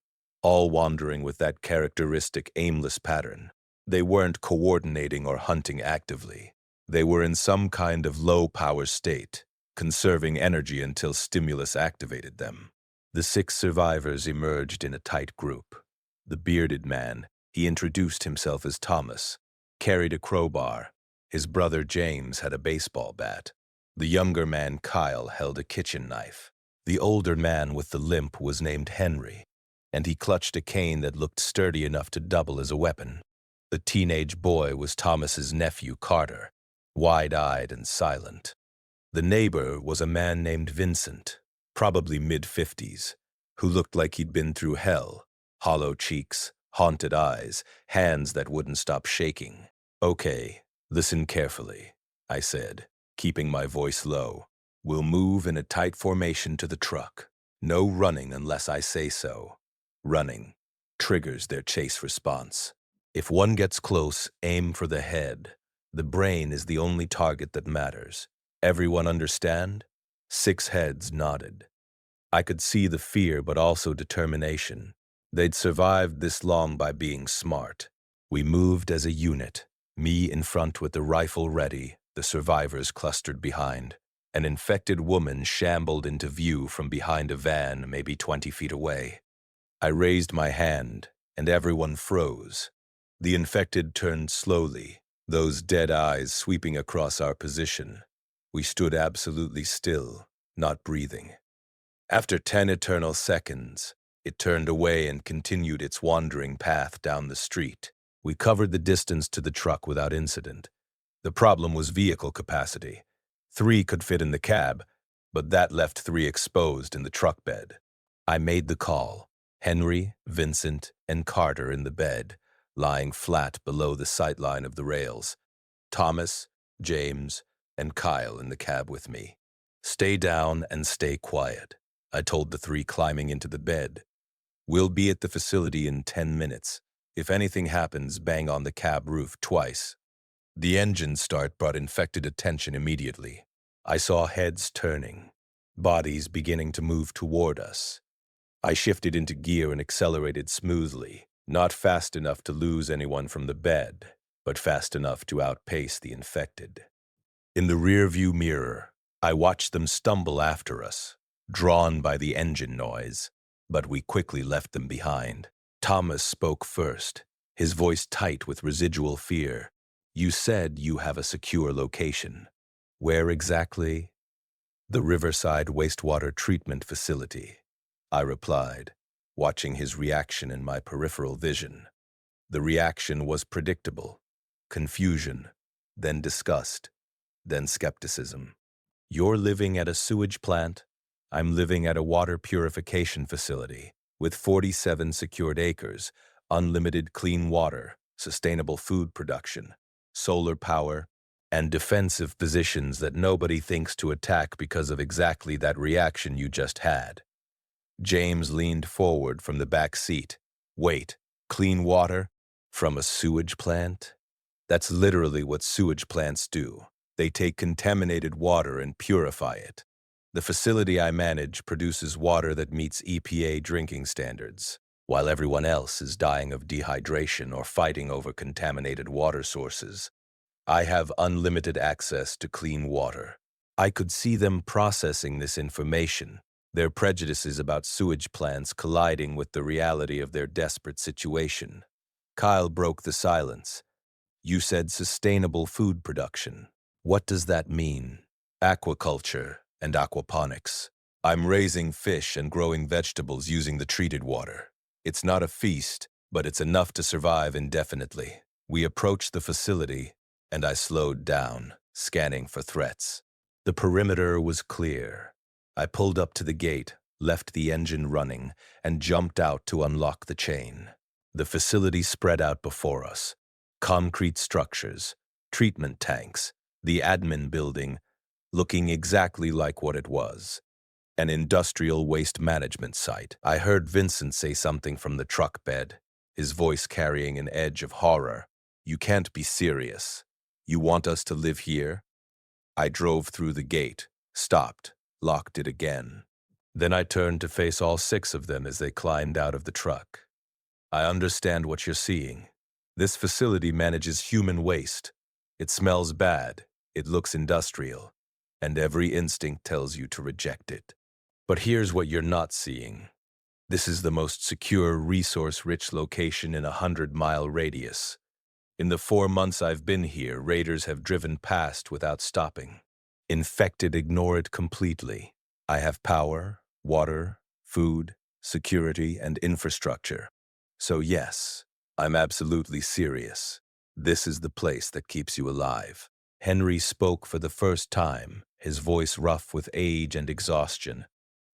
all wandering with that characteristic aimless pattern. They weren't coordinating or hunting actively. They were in some kind of low-power state, conserving energy until stimulus activated them. The 6 survivors emerged in a tight group. The bearded man, he introduced himself as Thomas, carried a crowbar. His brother James had a baseball bat. The younger man, Kyle, held a kitchen knife. The older man with the limp was named Henry, and he clutched a cane that looked sturdy enough to double as a weapon. The teenage boy was Thomas's nephew, Carter, wide-eyed and silent. The neighbor was a man named Vincent, probably mid-50s, who looked like he'd been through hell. Hollow cheeks, haunted eyes, hands that wouldn't stop shaking. Okay, listen carefully, I said, keeping my voice low. We'll move in a tight formation to the truck. No running unless I say so. Running triggers their chase response. If one gets close, aim for the head. The brain is the only target that matters. Everyone understand? 6 heads nodded. I could see the fear but also determination. They'd survived this long by being smart. We moved as a unit, me in front with the rifle ready, the survivors clustered behind. An infected woman shambled into view from behind a van maybe 20 feet away. I raised my hand, and everyone froze. The infected turned slowly, those dead eyes sweeping across our position. We stood absolutely still, not breathing. After 10 eternal seconds, it turned away and continued its wandering path down the street. We covered the distance to the truck without incident. The problem was vehicle capacity. 3 could fit in the cab, but that left 3 exposed in the truck bed. I made the call. Henry, Vincent, and Carter in the bed, lying flat below the sightline of the rails. Thomas, James, and Kyle in the cab with me. Stay down and stay quiet, I told the 3 climbing into the bed. We'll be at the facility in 10 minutes. If anything happens, bang on the cab roof twice. The engine start brought infected attention immediately. I saw heads turning, bodies beginning to move toward us. I shifted into gear and accelerated smoothly, not fast enough to lose anyone from the bed, but fast enough to outpace the infected. In the rearview mirror, I watched them stumble after us, drawn by the engine noise, but we quickly left them behind. Thomas spoke first, his voice tight with residual fear. You said you have a secure location. Where exactly? The Riverside Wastewater Treatment Facility, I replied, watching his reaction in my peripheral vision. The reaction was predictable. Confusion, then disgust, then skepticism. You're living at a sewage plant? I'm living at a water purification facility with 47 secured acres, unlimited clean water, sustainable food production, solar power, and defensive positions that nobody thinks to attack because of exactly that reaction you just had. James leaned forward from the back seat. Wait, clean water? From a sewage plant? That's literally what sewage plants do. They take contaminated water and purify it. The facility I manage produces water that meets EPA drinking standards. while everyone else is dying of dehydration or fighting over contaminated water sources. I have unlimited access to clean water. I could see them processing this information, their prejudices about sewage plants colliding with the reality of their desperate situation. Kyle broke the silence. You said sustainable food production. What does that mean? Aquaculture and aquaponics. I'm raising fish and growing vegetables using the treated water. It's not a feast, but it's enough to survive indefinitely. We approached the facility, and I slowed down, scanning for threats. The perimeter was clear. I pulled up to the gate, left the engine running, and jumped out to unlock the chain. The facility spread out before us. Concrete structures, treatment tanks, the admin building, looking exactly like what it was. An industrial waste management site. I heard Vincent say something from the truck bed, his voice carrying an edge of horror. You can't be serious. You want us to live here? I drove through the gate, stopped, locked it again. Then I turned to face all 6 of them as they climbed out of the truck. I understand what you're seeing. This facility manages human waste. It smells bad, it looks industrial, and every instinct tells you to reject it. But here's what you're not seeing. This is the most secure, resource-rich location in a 100-mile radius. In the 4 months I've been here, raiders have driven past without stopping. Infected ignore it completely. I have power, water, food, security, and infrastructure. So yes, I'm absolutely serious. This is the place that keeps you alive. Henry spoke for the first time, his voice rough with age and exhaustion.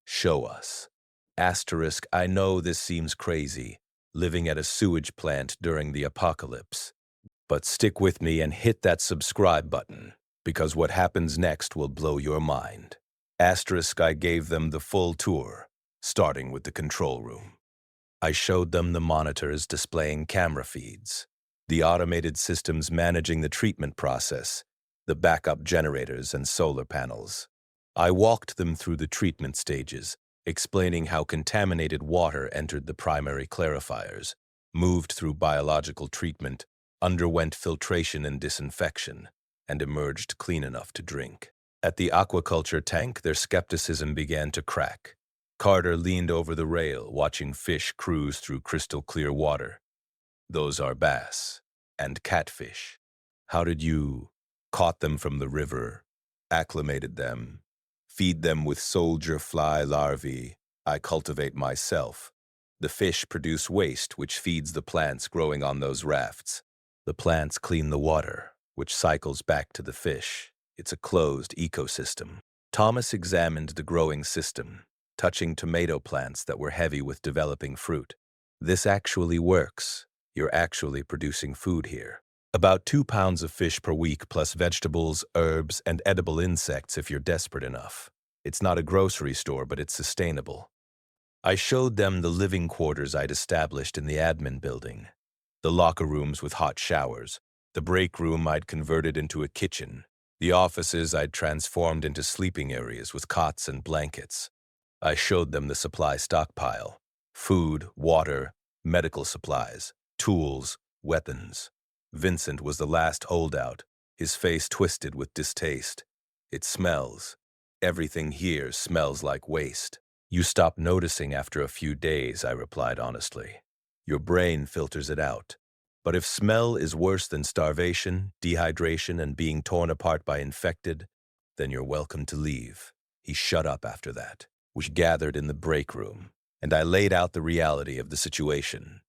Show us. Asterisk, I know this seems crazy, living at a sewage plant during the apocalypse. But stick with me and hit that subscribe button, because what happens next will blow your mind. Asterisk, I gave them the full tour, starting with the control room. I showed them the monitors displaying camera feeds, the automated systems managing the treatment process, the backup generators and solar panels. I walked them through the treatment stages, explaining how contaminated water entered the primary clarifiers, moved through biological treatment, underwent filtration and disinfection, and emerged clean enough to drink. At the aquaculture tank, their skepticism began to crack. Carter leaned over the rail, watching fish cruise through crystal-clear water. Those are bass and catfish. How did you caught them from the river, acclimated them, feed them with soldier fly larvae I cultivate myself? The fish produce waste which feeds the plants growing on those rafts. The plants clean the water, which cycles back to the fish. It's a closed ecosystem. Thomas examined the growing system, touching tomato plants that were heavy with developing fruit. This actually works. You're actually producing food here. About 2 pounds of fish per week plus vegetables, herbs, and edible insects if you're desperate enough. It's not a grocery store, but it's sustainable. I showed them the living quarters I'd established in the admin building. The locker rooms with hot showers, the break room I'd converted into a kitchen, the offices I'd transformed into sleeping areas with cots and blankets. I showed them the supply stockpile: food, water, medical supplies, tools, weapons. Vincent was the last holdout, his face twisted with distaste. It smells. Everything here smells like waste. You stop noticing after a few days, I replied honestly. Your brain filters it out. But if smell is worse than starvation, dehydration, and being torn apart by infected, then you're welcome to leave. He shut up after that. We gathered in the break room, and I laid out the reality of the situation.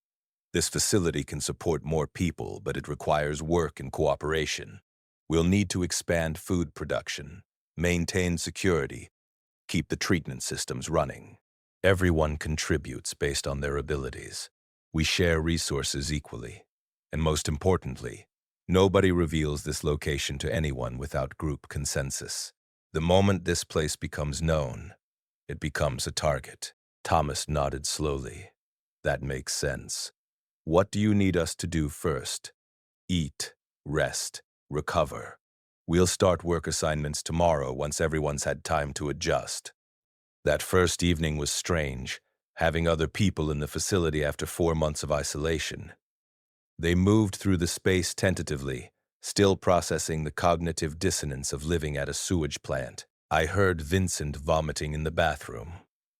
This facility can support more people, but it requires work and cooperation. We'll need to expand food production, maintain security, keep the treatment systems running. Everyone contributes based on their abilities. We share resources equally. And most importantly, nobody reveals this location to anyone without group consensus. The moment this place becomes known, it becomes a target. Thomas nodded slowly. That makes sense. What do you need us to do first? Eat, rest, recover. We'll start work assignments tomorrow once everyone's had time to adjust. That first evening was strange. having other people in the facility after 4 months of isolation. They moved through the space tentatively, still processing the cognitive dissonance of living at a sewage plant. I heard Vincent vomiting in the bathroom.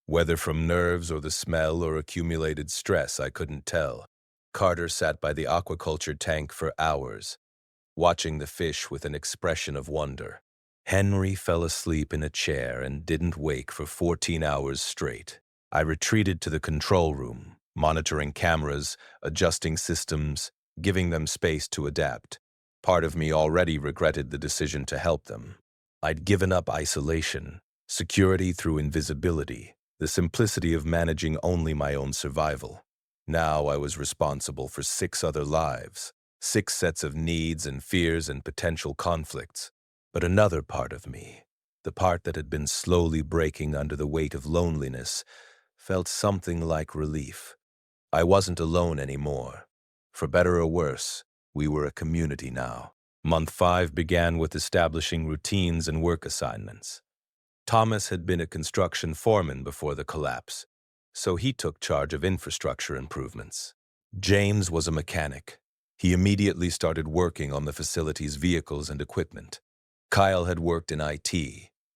Whether from nerves or the smell or accumulated stress, I couldn't tell. Carter sat by the aquaculture tank for hours, watching the fish with an expression of wonder. Henry fell asleep in a chair and didn't wake for 14 hours straight. I retreated to the control room, monitoring cameras, adjusting systems, giving them space to adapt. Part of me already regretted the decision to help them. I'd given up isolation, security through invisibility, the simplicity of managing only my own survival. Now I was responsible for 6 other lives, 6 sets of needs and fears and potential conflicts. But another part of me, the part that had been slowly breaking under the weight of loneliness, felt something like relief. I wasn't alone anymore. For better or worse, we were a community now. Month 5 began with establishing routines and work assignments. Thomas had been a construction foreman before the collapse, so he took charge of infrastructure improvements. James was a mechanic. He immediately started working on the facility's vehicles and equipment. Kyle had worked in IT,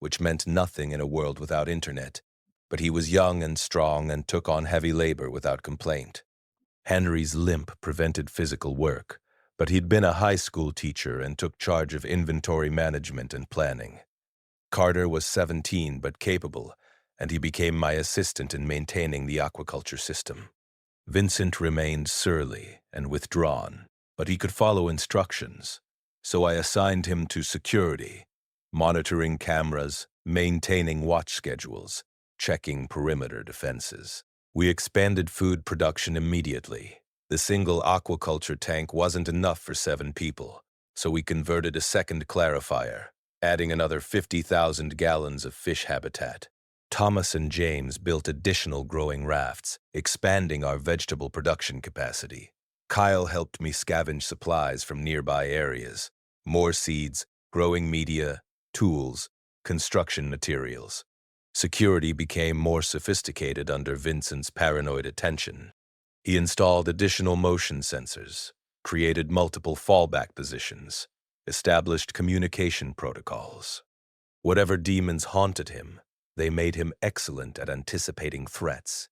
which meant nothing in a world without internet, but he was young and strong and took on heavy labor without complaint. Henry's limp prevented physical work, but he'd been a high school teacher and took charge of inventory management and planning. Carter was 17 but capable, and he became my assistant in maintaining the aquaculture system. Vincent remained surly and withdrawn, but he could follow instructions, so I assigned him to security, monitoring cameras, maintaining watch schedules, checking perimeter defenses. We expanded food production immediately. The single aquaculture tank wasn't enough for 7 people, so we converted a second clarifier, adding another 50,000 gallons of fish habitat. Thomas and James built additional growing rafts, expanding our vegetable production capacity. Kyle helped me scavenge supplies from nearby areas, more seeds, growing media, tools, construction materials. Security became more sophisticated under Vincent's paranoid attention. He installed additional motion sensors, created multiple fallback positions, established communication protocols. Whatever demons haunted him, they made him excellent at anticipating threats.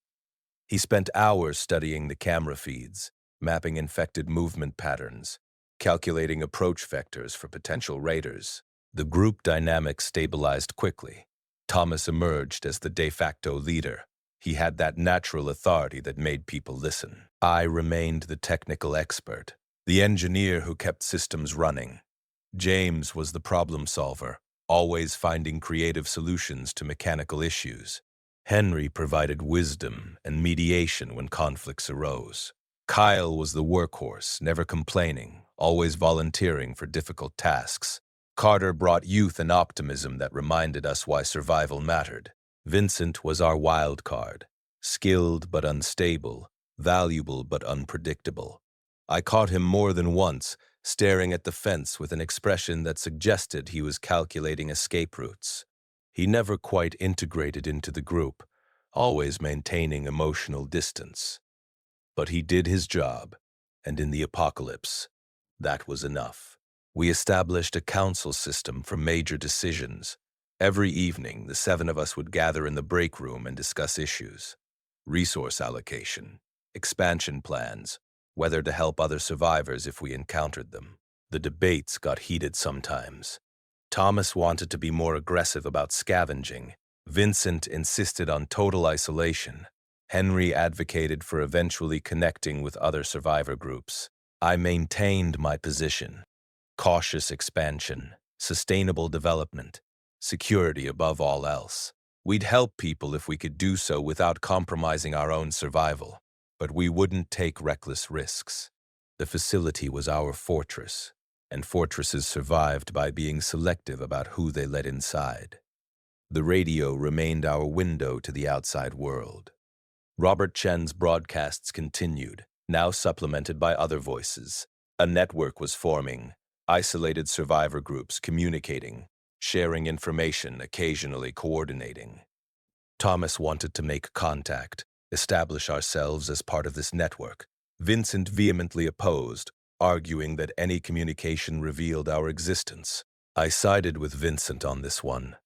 He spent hours studying the camera feeds, mapping infected movement patterns, calculating approach vectors for potential raiders. The group dynamic stabilized quickly. Thomas emerged as the de facto leader. He had that natural authority that made people listen. I remained the technical expert, the engineer who kept systems running. James was the problem solver, always finding creative solutions to mechanical issues. Henry provided wisdom and mediation when conflicts arose. Kyle was the workhorse, never complaining, always volunteering for difficult tasks. Carter brought youth and optimism that reminded us why survival mattered. Vincent was our wild card, skilled but unstable, valuable but unpredictable. I caught him more than once, staring at the fence with an expression that suggested he was calculating escape routes. He never quite integrated into the group, always maintaining emotional distance. But he did his job, and in the apocalypse, that was enough. We established a council system for major decisions. Every evening, the 7 of us would gather in the break room and discuss issues. Resource allocation, expansion plans, whether to help other survivors if we encountered them. The debates got heated sometimes. Thomas wanted to be more aggressive about scavenging. Vincent insisted on total isolation. Henry advocated for eventually connecting with other survivor groups. I maintained my position. Cautious expansion, sustainable development, security above all else. We'd help people if we could do so without compromising our own survival, but we wouldn't take reckless risks. The facility was our fortress, and fortresses survived by being selective about who they let inside. The radio remained our window to the outside world. Robert Chen's broadcasts continued, now supplemented by other voices. A network was forming, isolated survivor groups communicating, sharing information, occasionally coordinating. Thomas wanted to make contact, establish ourselves as part of this network. Vincent vehemently opposed, arguing that any communication revealed our existence. I sided with Vincent on this one.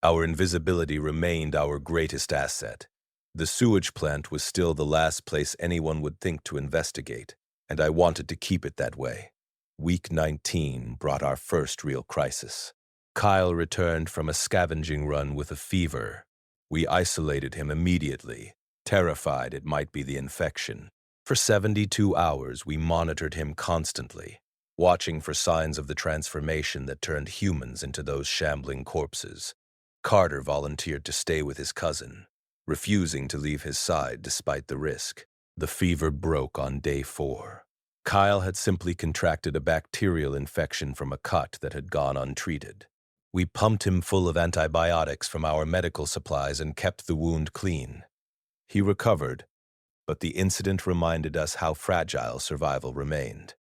Our invisibility remained our greatest asset. The sewage plant was still the last place anyone would think to investigate, and I wanted to keep it that way. Week 19 brought our first real crisis. Kyle returned from a scavenging run with a fever. We isolated him immediately, terrified it might be the infection. For 72 hours, we monitored him constantly, watching for signs of the transformation that turned humans into those shambling corpses. Carter volunteered to stay with his cousin, refusing to leave his side despite the risk. The fever broke on day 4. Kyle had simply contracted a bacterial infection from a cut that had gone untreated. We pumped him full of antibiotics from our medical supplies and kept the wound clean. He recovered, but the incident reminded us how fragile survival remained.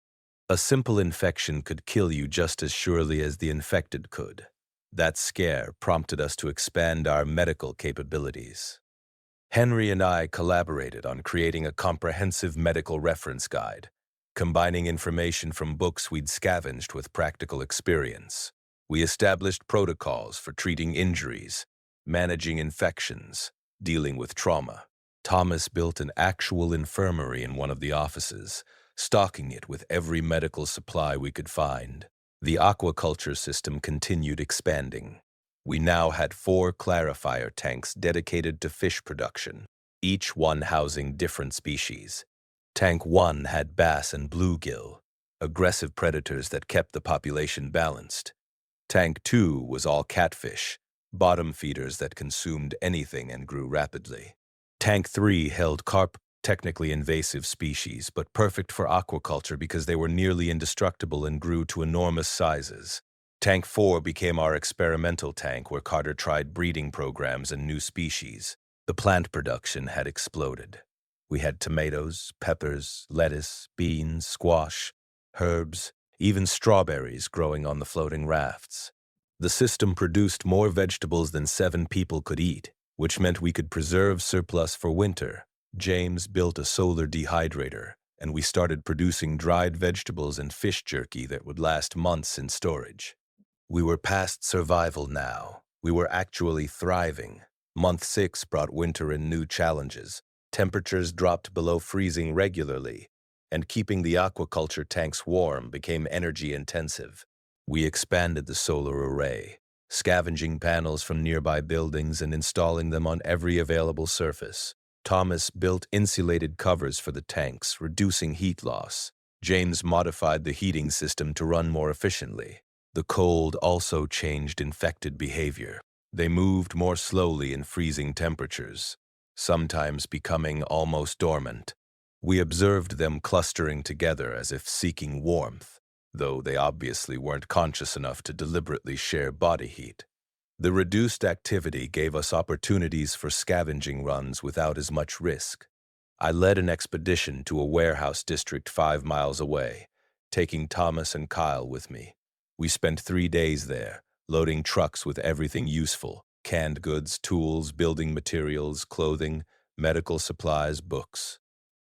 A simple infection could kill you just as surely as the infected could. That scare prompted us to expand our medical capabilities. Henry and I collaborated on creating a comprehensive medical reference guide, combining information from books we'd scavenged with practical experience. We established protocols for treating injuries, managing infections, dealing with trauma. Thomas built an actual infirmary in one of the offices, stocking it with every medical supply we could find. The aquaculture system continued expanding. We now had 4 clarifier tanks dedicated to fish production, each one housing different species. Tank 1 had bass and bluegill, aggressive predators that kept the population balanced. Tank 2 was all catfish, bottom feeders that consumed anything and grew rapidly. Tank 3 held carp, technically invasive species, but perfect for aquaculture because they were nearly indestructible and grew to enormous sizes. Tank 4 became our experimental tank where Carter tried breeding programs and new species. The plant production had exploded. We had tomatoes, peppers, lettuce, beans, squash, herbs, even strawberries growing on the floating rafts. The system produced more vegetables than 7 people could eat, which meant we could preserve surplus for winter. James built a solar dehydrator, and we started producing dried vegetables and fish jerky that would last months in storage. We were past survival now. We were actually thriving. Month 6 brought winter and new challenges. Temperatures dropped below freezing regularly, and keeping the aquaculture tanks warm became energy-intensive. We expanded the solar array, scavenging panels from nearby buildings and installing them on every available surface. Thomas built insulated covers for the tanks, reducing heat loss. James modified the heating system to run more efficiently. The cold also changed infected behavior. They moved more slowly in freezing temperatures, sometimes becoming almost dormant. We observed them clustering together as if seeking warmth, though they obviously weren't conscious enough to deliberately share body heat. The reduced activity gave us opportunities for scavenging runs without as much risk. I led an expedition to a warehouse district 5 miles away, taking Thomas and Kyle with me. We spent 3 days there, loading trucks with everything useful: canned goods, tools, building materials, clothing, medical supplies, books.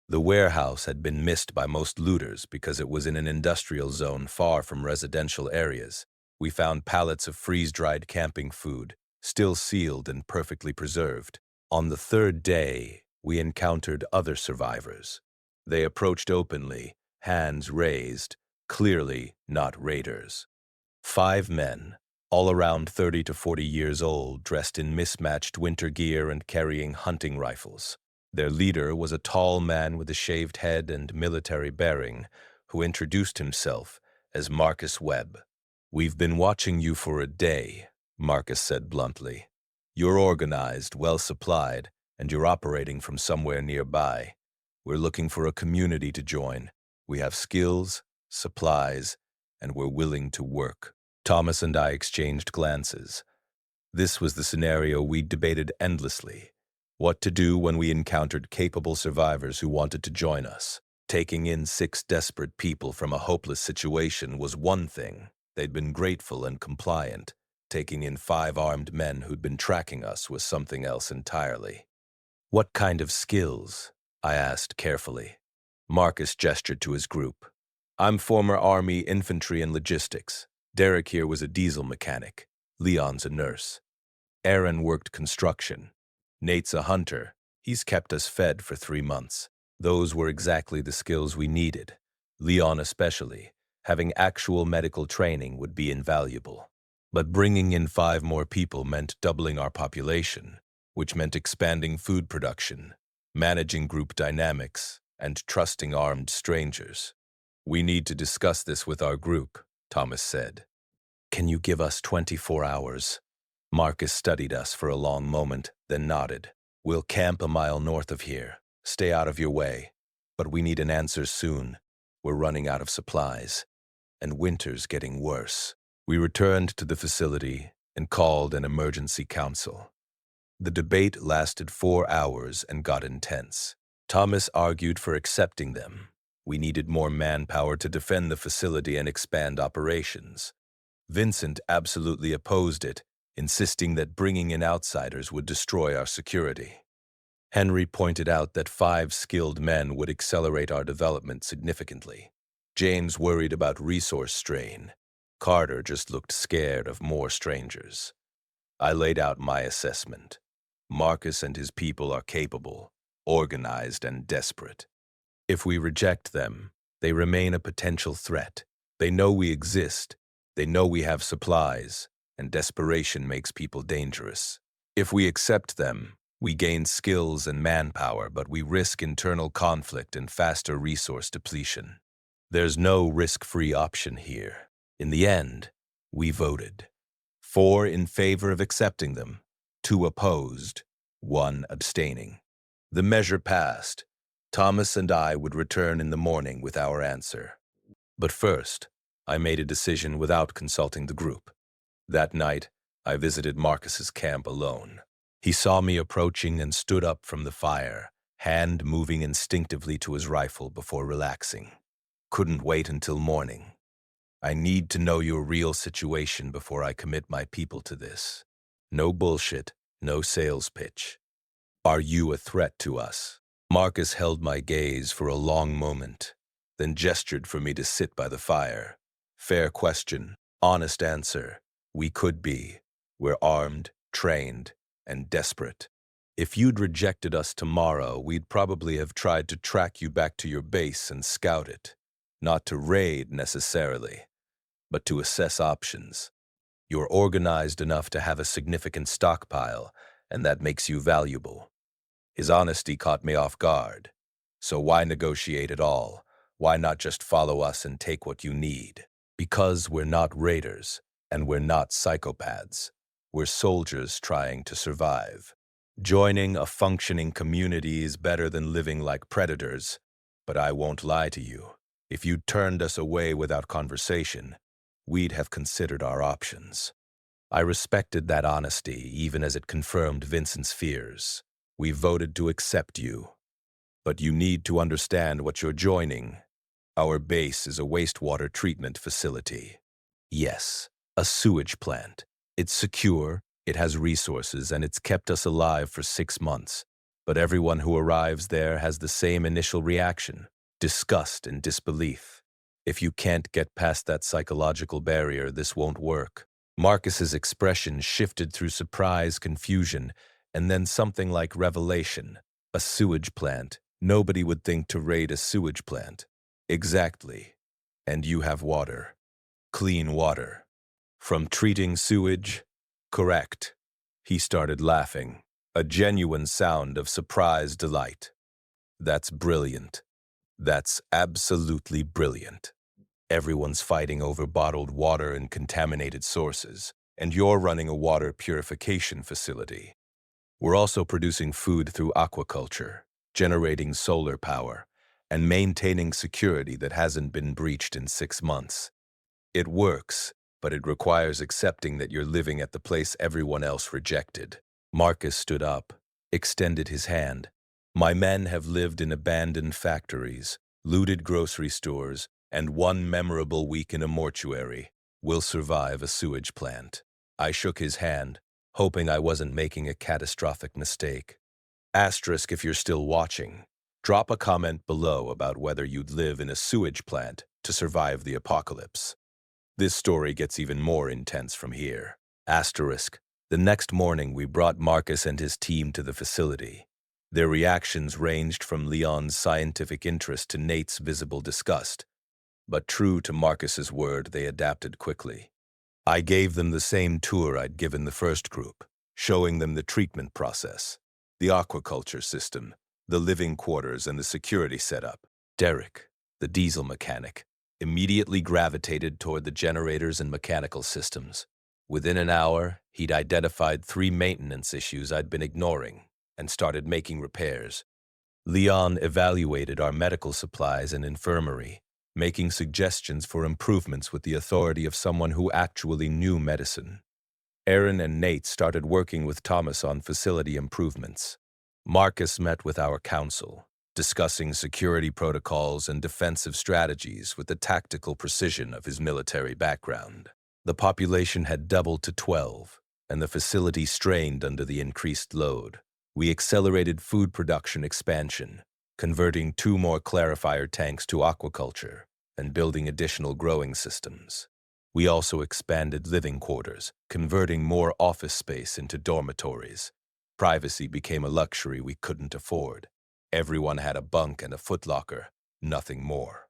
The warehouse had been missed by most looters because it was in an industrial zone far from residential areas. We found pallets of freeze-dried camping food, still sealed and perfectly preserved. On the 3rd day, we encountered other survivors. They approached openly, hands raised, clearly not raiders. 5 men, all around 30 to 40 years old, dressed in mismatched winter gear and carrying hunting rifles. Their leader was a tall man with a shaved head and military bearing, who introduced himself as Marcus Webb. "We've been watching you for a day," Marcus said bluntly. "You're organized, well-supplied, and you're operating from somewhere nearby. We're looking for a community to join. We have skills, supplies, and we're willing to work." Thomas and I exchanged glances. This was the scenario we debated endlessly. What to do when we encountered capable survivors who wanted to join us. Taking in 6 desperate people from a hopeless situation was one thing. They'd been grateful and compliant. Taking in 5 armed men who'd been tracking us was something else entirely. What kind of skills? I asked carefully. Marcus gestured to his group. I'm former Army infantry and logistics. Derek here was a diesel mechanic. Leon's a nurse. Aaron worked construction. Nate's a hunter. He's kept us fed for 3 months. Those were exactly the skills we needed. Leon especially. Having actual medical training would be invaluable. But bringing in 5 more people meant doubling our population, which meant expanding food production, managing group dynamics, and trusting armed strangers. We need to discuss this with our group, Thomas said. Can you give us 24 hours? Marcus studied us for a long moment, then nodded. We'll camp a mile north of here. Stay out of your way. But we need an answer soon. We're running out of supplies. And winter's getting worse. We returned to the facility and called an emergency council. The debate lasted 4 hours and got intense. Thomas argued for accepting them. We needed more manpower to defend the facility and expand operations. Vincent absolutely opposed it, insisting that bringing in outsiders would destroy our security. Henry pointed out that 5 skilled men would accelerate our development significantly. James worried about resource strain. Carter just looked scared of more strangers. I laid out my assessment. Marcus and his people are capable, organized, and desperate. If we reject them, they remain a potential threat. They know we exist. They know we have supplies, and desperation makes people dangerous. If we accept them, we gain skills and manpower, but we risk internal conflict and faster resource depletion. There's no risk-free option here. In the end, we voted. 4 in favor of accepting them, 2 opposed, 1 abstaining. The measure passed. Thomas and I would return in the morning with our answer. But first, I made a decision without consulting the group. That night, I visited Marcus's camp alone. He saw me approaching and stood up from the fire, hand moving instinctively to his rifle before relaxing. Couldn't wait until morning. I need to know your real situation before I commit my people to this. No bullshit, no sales pitch. Are you a threat to us? Marcus held my gaze for a long moment, then gestured for me to sit by the fire. Fair question, honest answer. We could be. We're armed, trained, and desperate. If you'd rejected us tomorrow, we'd probably have tried to track you back to your base and scout it. Not to raid necessarily, but to assess options. You're organized enough to have a significant stockpile, and that makes you valuable. His honesty caught me off guard. So why negotiate at all? Why not just follow us and take what you need? Because we're not raiders, and we're not psychopaths. We're soldiers trying to survive. Joining a functioning community is better than living like predators, but I won't lie to you. If you'd turned us away without conversation, we'd have considered our options. I respected that honesty, even as it confirmed Vincent's fears. We voted to accept you. But you need to understand what you're joining. Our base is a wastewater treatment facility. Yes, a sewage plant. It's secure, it has resources, and it's kept us alive for 6 months. But everyone who arrives there has the same initial reaction: disgust and disbelief. If you can't get past that psychological barrier, this won't work. Marcus's expression shifted through surprise, confusion, and then something like revelation. A sewage plant. Nobody would think to raid a sewage plant. Exactly. And you have water. Clean water. From treating sewage? Correct. He started laughing, a genuine sound of surprised delight. That's brilliant. That's absolutely brilliant. Everyone's fighting over bottled water and contaminated sources, and you're running a water purification facility. We're also producing food through aquaculture, generating solar power, and maintaining security that hasn't been breached in 6 months. It works, but it requires accepting that you're living at the place everyone else rejected. Marcus stood up, extended his hand. My men have lived in abandoned factories, looted grocery stores, and one memorable week in a mortuary. We'll survive a sewage plant. I shook his hand, hoping I wasn't making a catastrophic mistake. Asterisk if you're still watching. Drop a comment below about whether you'd live in a sewage plant to survive the apocalypse. This story gets even more intense from here. Asterisk. The next morning, we brought Marcus and his team to the facility. Their reactions ranged from Leon's scientific interest to Nate's visible disgust. But true to Marcus's word, they adapted quickly. I gave them the same tour I'd given the first group, showing them the treatment process, the aquaculture system, the living quarters, and the security setup. Derek, the diesel mechanic, immediately gravitated toward the generators and mechanical systems. Within an hour, he'd identified 3 maintenance issues I'd been ignoring and started making repairs. Leon evaluated our medical supplies and infirmary, making suggestions for improvements with the authority of someone who actually knew medicine. Aaron and Nate started working with Thomas on facility improvements. Marcus met with our council, discussing security protocols and defensive strategies with the tactical precision of his military background. The population had doubled to 12, and the facility strained under the increased load. We accelerated food production expansion, converting 2 more clarifier tanks to aquaculture and building additional growing systems. We also expanded living quarters, converting more office space into dormitories. Privacy became a luxury we couldn't afford. Everyone had a bunk and a footlocker, nothing more.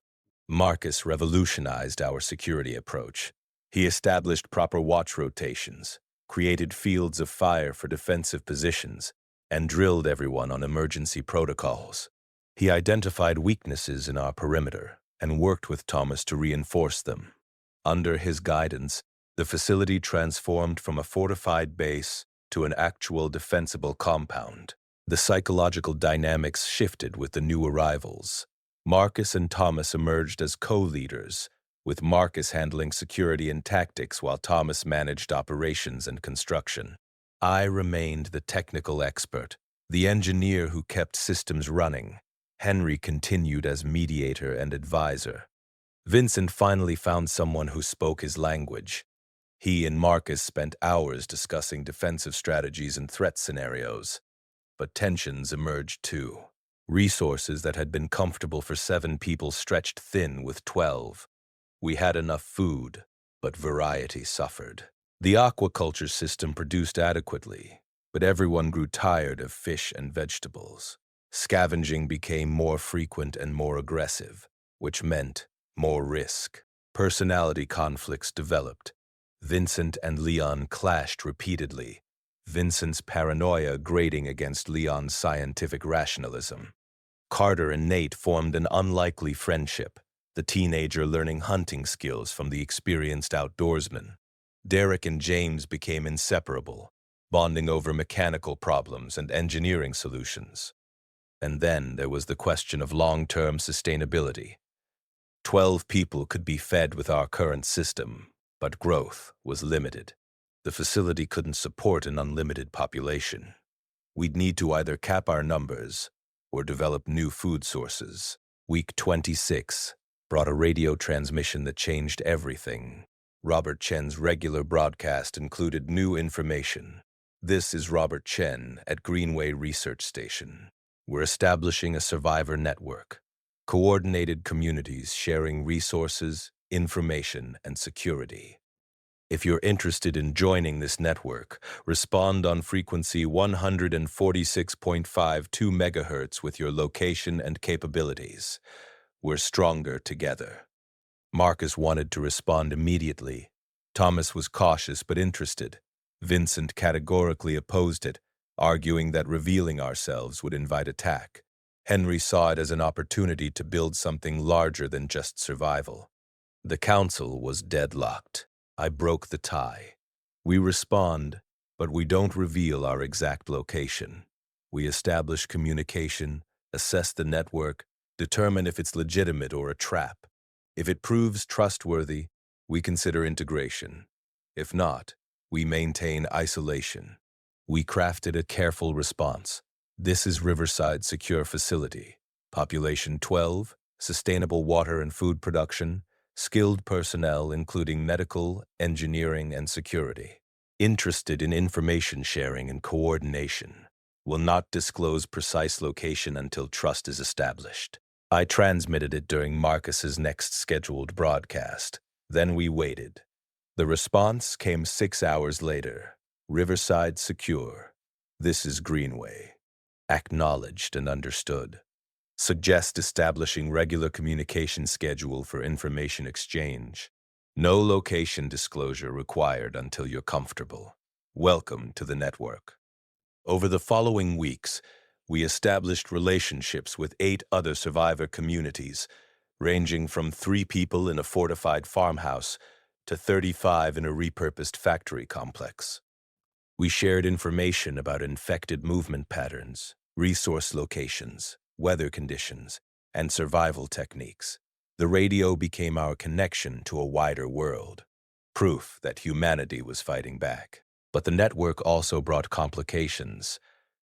Marcus revolutionized our security approach. He established proper watch rotations, created fields of fire for defensive positions, and drilled everyone on emergency protocols. He identified weaknesses in our perimeter and worked with Thomas to reinforce them. Under his guidance, the facility transformed from a fortified base to an actual defensible compound. The psychological dynamics shifted with the new arrivals. Marcus and Thomas emerged as co-leaders, with Marcus handling security and tactics while Thomas managed operations and construction. I remained the technical expert, the engineer who kept systems running. Henry continued as mediator and advisor. Vincent finally found someone who spoke his language. He and Marcus spent hours discussing defensive strategies and threat scenarios. But tensions emerged too. Resources that had been comfortable for 7 people stretched thin with 12. We had enough food, but variety suffered. The aquaculture system produced adequately, but everyone grew tired of fish and vegetables. Scavenging became more frequent and more aggressive, which meant more risk. Personality conflicts developed. Vincent and Leon clashed repeatedly, Vincent's paranoia grating against Leon's scientific rationalism. Carter and Nate formed an unlikely friendship, the teenager learning hunting skills from the experienced outdoorsman. Derek and James became inseparable, bonding over mechanical problems and engineering solutions. And then there was the question of long-term sustainability. 12 people could be fed with our current system, but growth was limited. The facility couldn't support an unlimited population. We'd need to either cap our numbers or develop new food sources. Week 26 brought a radio transmission that changed everything. Robert Chen's regular broadcast included new information. This is Robert Chen at Greenway Research Station. We're establishing a survivor network. Coordinated communities sharing resources, information, and security. If you're interested in joining this network, respond on frequency 146.52 MHz with your location and capabilities. We're stronger together. Marcus wanted to respond immediately. Thomas was cautious but interested. Vincent categorically opposed it, arguing that revealing ourselves would invite attack. Henry saw it as an opportunity to build something larger than just survival. The council was deadlocked. I broke the tie. We respond, but we don't reveal our exact location. We establish communication, assess the network, determine if it's legitimate or a trap. If it proves trustworthy, we consider integration. If not, we maintain isolation. We crafted a careful response. This is Riverside Secure Facility. Population 12, sustainable water and food production, skilled personnel including medical, engineering, and security. Interested in information sharing and coordination. Will not disclose precise location until trust is established. I transmitted it during Marcus's next scheduled broadcast. Then we waited. The response came 6 hours later. Riverside secure. This is Greenway. Acknowledged and understood. Suggest establishing regular communication schedule for information exchange. No location disclosure required until you're comfortable. Welcome to the network. Over the following weeks, we established relationships with 8 other survivor communities, ranging from 3 people in a fortified farmhouse to 35 in a repurposed factory complex. We shared information about infected movement patterns, resource locations, weather conditions, and survival techniques. The radio became our connection to a wider world, proof that humanity was fighting back. But the network also brought complications.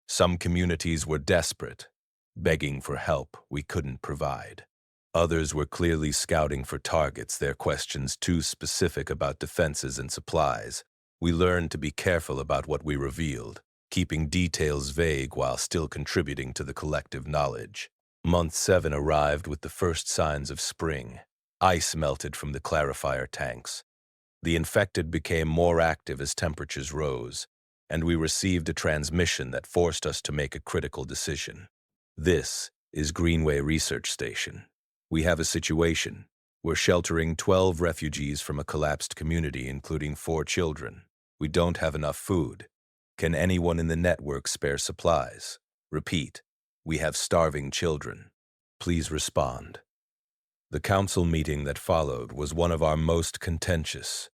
Some communities were desperate, begging for help we couldn't provide. Others were clearly scouting for targets, their questions too specific about defenses and supplies. We learned to be careful about what we revealed, keeping details vague while still contributing to the collective knowledge. Month 7 arrived with the first signs of spring. Ice melted from the clarifier tanks. The infected became more active as temperatures rose, and we received a transmission that forced us to make a critical decision. This is Greenway Research Station. We have a situation. We're sheltering 12 refugees from a collapsed community, including 4 children. We don't have enough food. Can anyone in the network spare supplies? Repeat, we have starving children. Please respond. The council meeting that followed was one of our most contentious.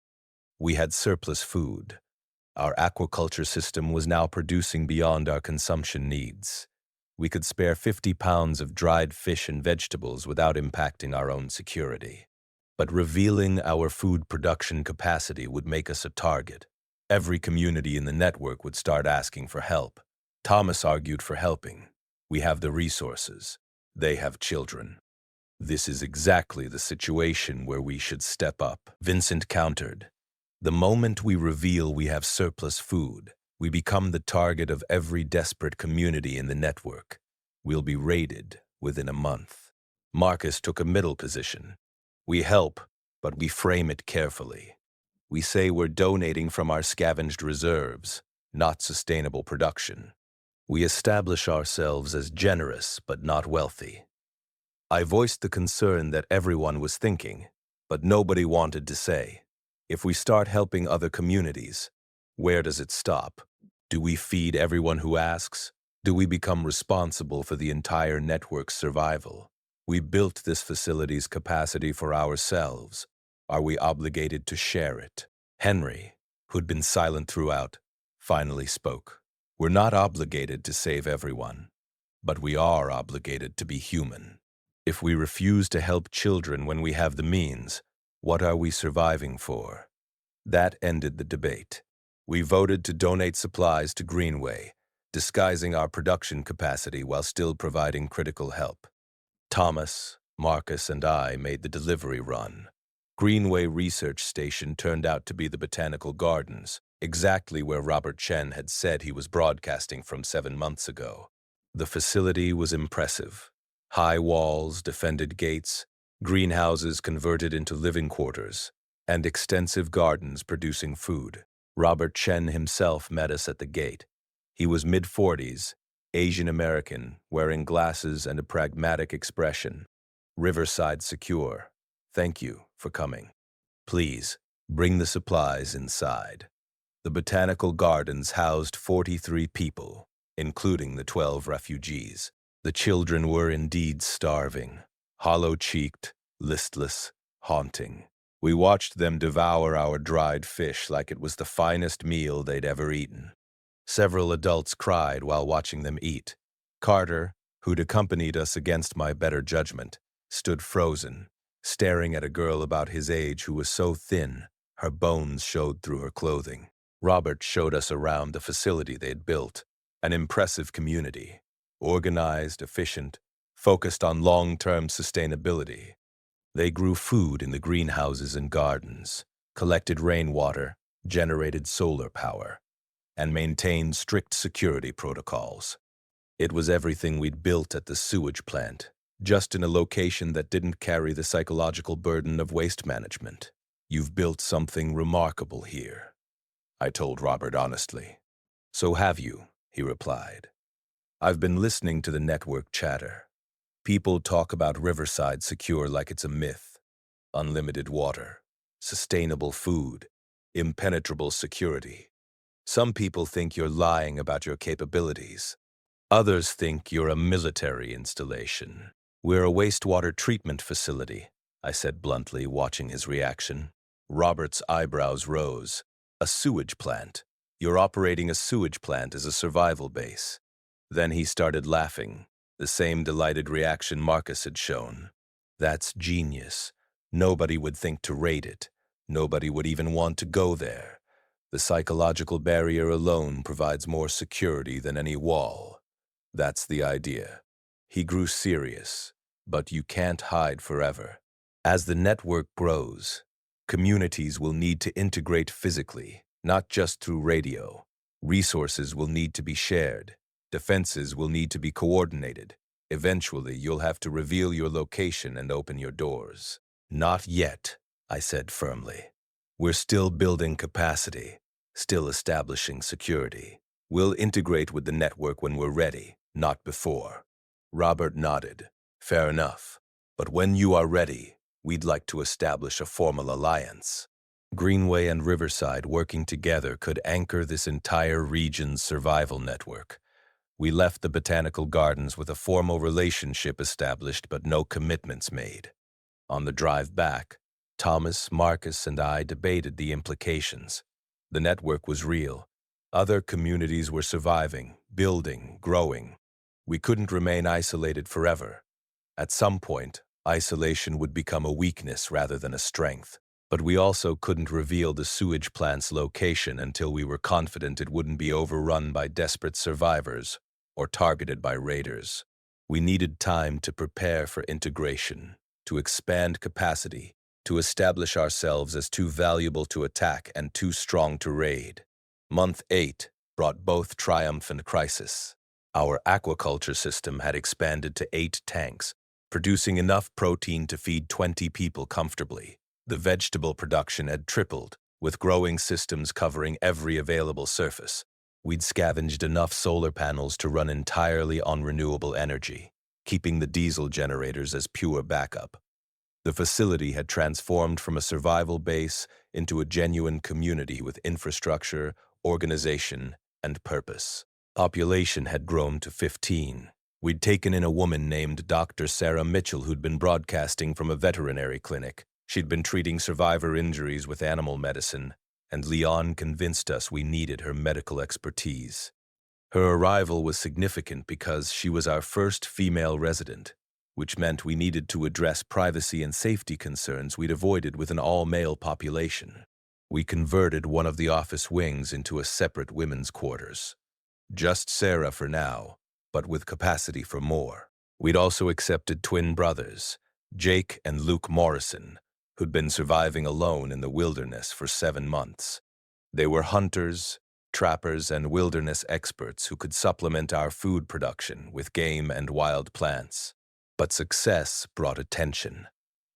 We had surplus food. Our aquaculture system was now producing beyond our consumption needs. We could spare 50 pounds of dried fish and vegetables without impacting our own security. But revealing our food production capacity would make us a target. Every community in the network would start asking for help. Thomas argued for helping. We have the resources. They have children. This is exactly the situation where we should step up, Vincent countered. The moment we reveal we have surplus food, we become the target of every desperate community in the network. We'll be raided within a month. Marcus took a middle position. We help, but we frame it carefully. We say we're donating from our scavenged reserves, not sustainable production. We establish ourselves as generous but not wealthy. I voiced the concern that everyone was thinking, but nobody wanted to say. If we start helping other communities, where does it stop? Do we feed everyone who asks? Do we become responsible for the entire network's survival? We built this facility's capacity for ourselves. Are we obligated to share it? Henry, who'd been silent throughout, finally spoke. We're not obligated to save everyone, but we are obligated to be human. If we refuse to help children when we have the means, what are we surviving for? That ended the debate. We voted to donate supplies to Greenway, disguising our production capacity while still providing critical help. Thomas, Marcus, and I made the delivery run. Greenway Research Station turned out to be the Botanical Gardens, exactly where Robert Chen had said he was broadcasting from 7 months ago. The facility was impressive. High walls, defended gates, greenhouses converted into living quarters, and extensive gardens producing food. Robert Chen himself met us at the gate. He was mid-40s, Asian American, wearing glasses and a pragmatic expression. Riverside secure. Thank you for coming. Please, bring the supplies inside. The Botanical Gardens housed 43 people, including the 12 refugees. The children were indeed starving, hollow-cheeked, listless, haunting. We watched them devour our dried fish like it was the finest meal they'd ever eaten. Several adults cried while watching them eat. Carter, who'd accompanied us against my better judgment, stood frozen, staring at a girl about his age who was so thin, her bones showed through her clothing. Robert showed us around the facility they'd built, an impressive community, organized, efficient, focused on long-term sustainability. They grew food in the greenhouses and gardens, collected rainwater, generated solar power. and maintain strict security protocols. It was everything we'd built at the sewage plant, just in a location that didn't carry the psychological burden of waste management. You've built something remarkable here, I told Robert honestly. So have you, he replied. I've been listening to the network chatter. People talk about Riverside Secure like it's a myth. Unlimited water, sustainable food, impenetrable security. Some people think you're lying about your capabilities. Others think you're a military installation. We're a wastewater treatment facility, I said bluntly, watching his reaction. Robert's eyebrows rose. A sewage plant. You're operating a sewage plant as a survival base. Then he started laughing, the same delighted reaction Marcus had shown. That's genius. Nobody would think to raid it. Nobody would even want to go there. The psychological barrier alone provides more security than any wall. That's the idea. He grew serious, but you can't hide forever. As the network grows, communities will need to integrate physically, not just through radio. Resources will need to be shared. Defenses will need to be coordinated. Eventually, you'll have to reveal your location and open your doors. Not yet, I said firmly. We're still building capacity, still establishing security. We'll integrate with the network when we're ready, not before. Robert nodded. Fair enough. But when you are ready, we'd like to establish a formal alliance. Greenway and Riverside working together could anchor this entire region's survival network. We left the botanical gardens with a formal relationship established but no commitments made. On the drive back, Thomas, Marcus, and I debated the implications. The network was real. Other communities were surviving, building, growing. We couldn't remain isolated forever. At some point, isolation would become a weakness rather than a strength. But we also couldn't reveal the sewage plant's location until we were confident it wouldn't be overrun by desperate survivors or targeted by raiders. We needed time to prepare for integration, to expand capacity, to establish ourselves as too valuable to attack and too strong to raid. Month 8 brought both triumph and crisis. Our aquaculture system had expanded to 8 tanks, producing enough protein to feed 20 people comfortably. The vegetable production had tripled, with growing systems covering every available surface. We'd scavenged enough solar panels to run entirely on renewable energy, keeping the diesel generators as pure backup. The facility had transformed from a survival base into a genuine community with infrastructure, organization, and purpose. Population had grown to 15. We'd taken in a woman named Dr. Sarah Mitchell who'd been broadcasting from a veterinary clinic. She'd been treating survivor injuries with animal medicine, and Leon convinced us we needed her medical expertise. Her arrival was significant because she was our first female resident, which meant we needed to address privacy and safety concerns we'd avoided with an all-male population. We converted one of the office wings into a separate women's quarters. Just Sarah for now, but with capacity for more. We'd also accepted twin brothers, Jake and Luke Morrison, who'd been surviving alone in the wilderness for 7 months. They were hunters, trappers, and wilderness experts who could supplement our food production with game and wild plants. But success brought attention.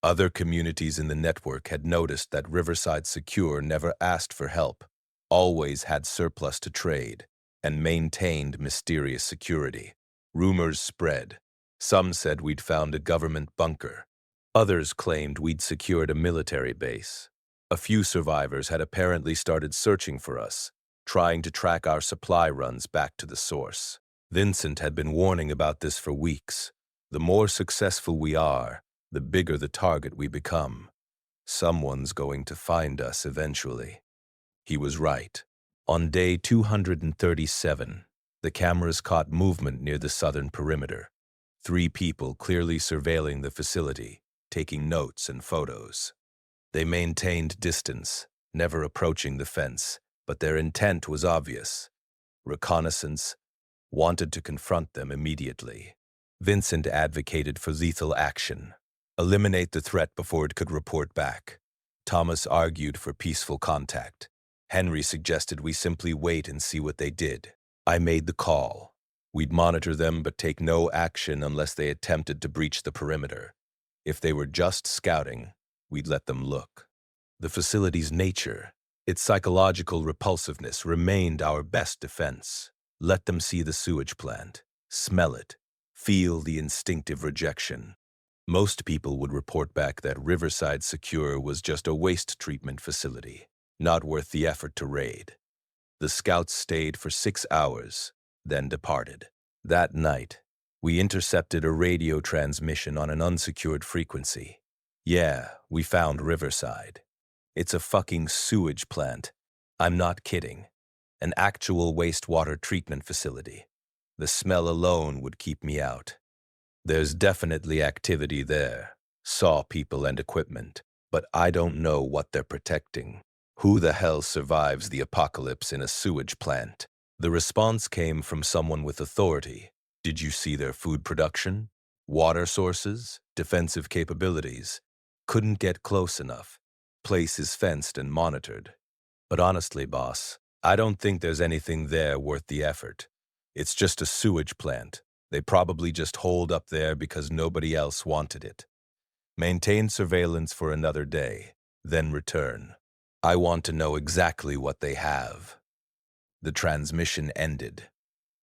Other communities in the network had noticed that Riverside Secure never asked for help, always had surplus to trade, and maintained mysterious security. Rumors spread. Some said we'd found a government bunker. Others claimed we'd secured a military base. A few survivors had apparently started searching for us, trying to track our supply runs back to the source. Vincent had been warning about this for weeks. The more successful we are, the bigger the target we become. Someone's going to find us eventually. He was right. On day 237, the cameras caught movement near the southern perimeter. 3 people clearly surveilling the facility, taking notes and photos. They maintained distance, never approaching the fence, but their intent was obvious. Reconnaissance, wanted to confront them immediately. Vincent advocated for lethal action. Eliminate the threat before it could report back. Thomas argued for peaceful contact. Henry suggested we simply wait and see what they did. I made the call. We'd monitor them but take no action unless they attempted to breach the perimeter. If they were just scouting, we'd let them look. The facility's nature, its psychological repulsiveness, remained our best defense. Let them see the sewage plant, smell it, feel the instinctive rejection. Most people would report back that Riverside Secure was just a waste treatment facility, not worth the effort to raid. The scouts stayed for 6 hours, then departed. That night, we intercepted a radio transmission on an unsecured frequency. Yeah, we found Riverside. It's a fucking sewage plant. I'm not kidding. An actual wastewater treatment facility. The smell alone would keep me out. There's definitely activity there. Saw people and equipment, but I don't know what they're protecting. Who the hell survives the apocalypse in a sewage plant? The response came from someone with authority. Did you see their food production? Water sources? Defensive capabilities? Couldn't get close enough. Place is fenced and monitored. But honestly, boss, I don't think there's anything there worth the effort. It's just a sewage plant. They probably just holed up there because nobody else wanted it. Maintain surveillance for another day, then return. I want to know exactly what they have. The transmission ended.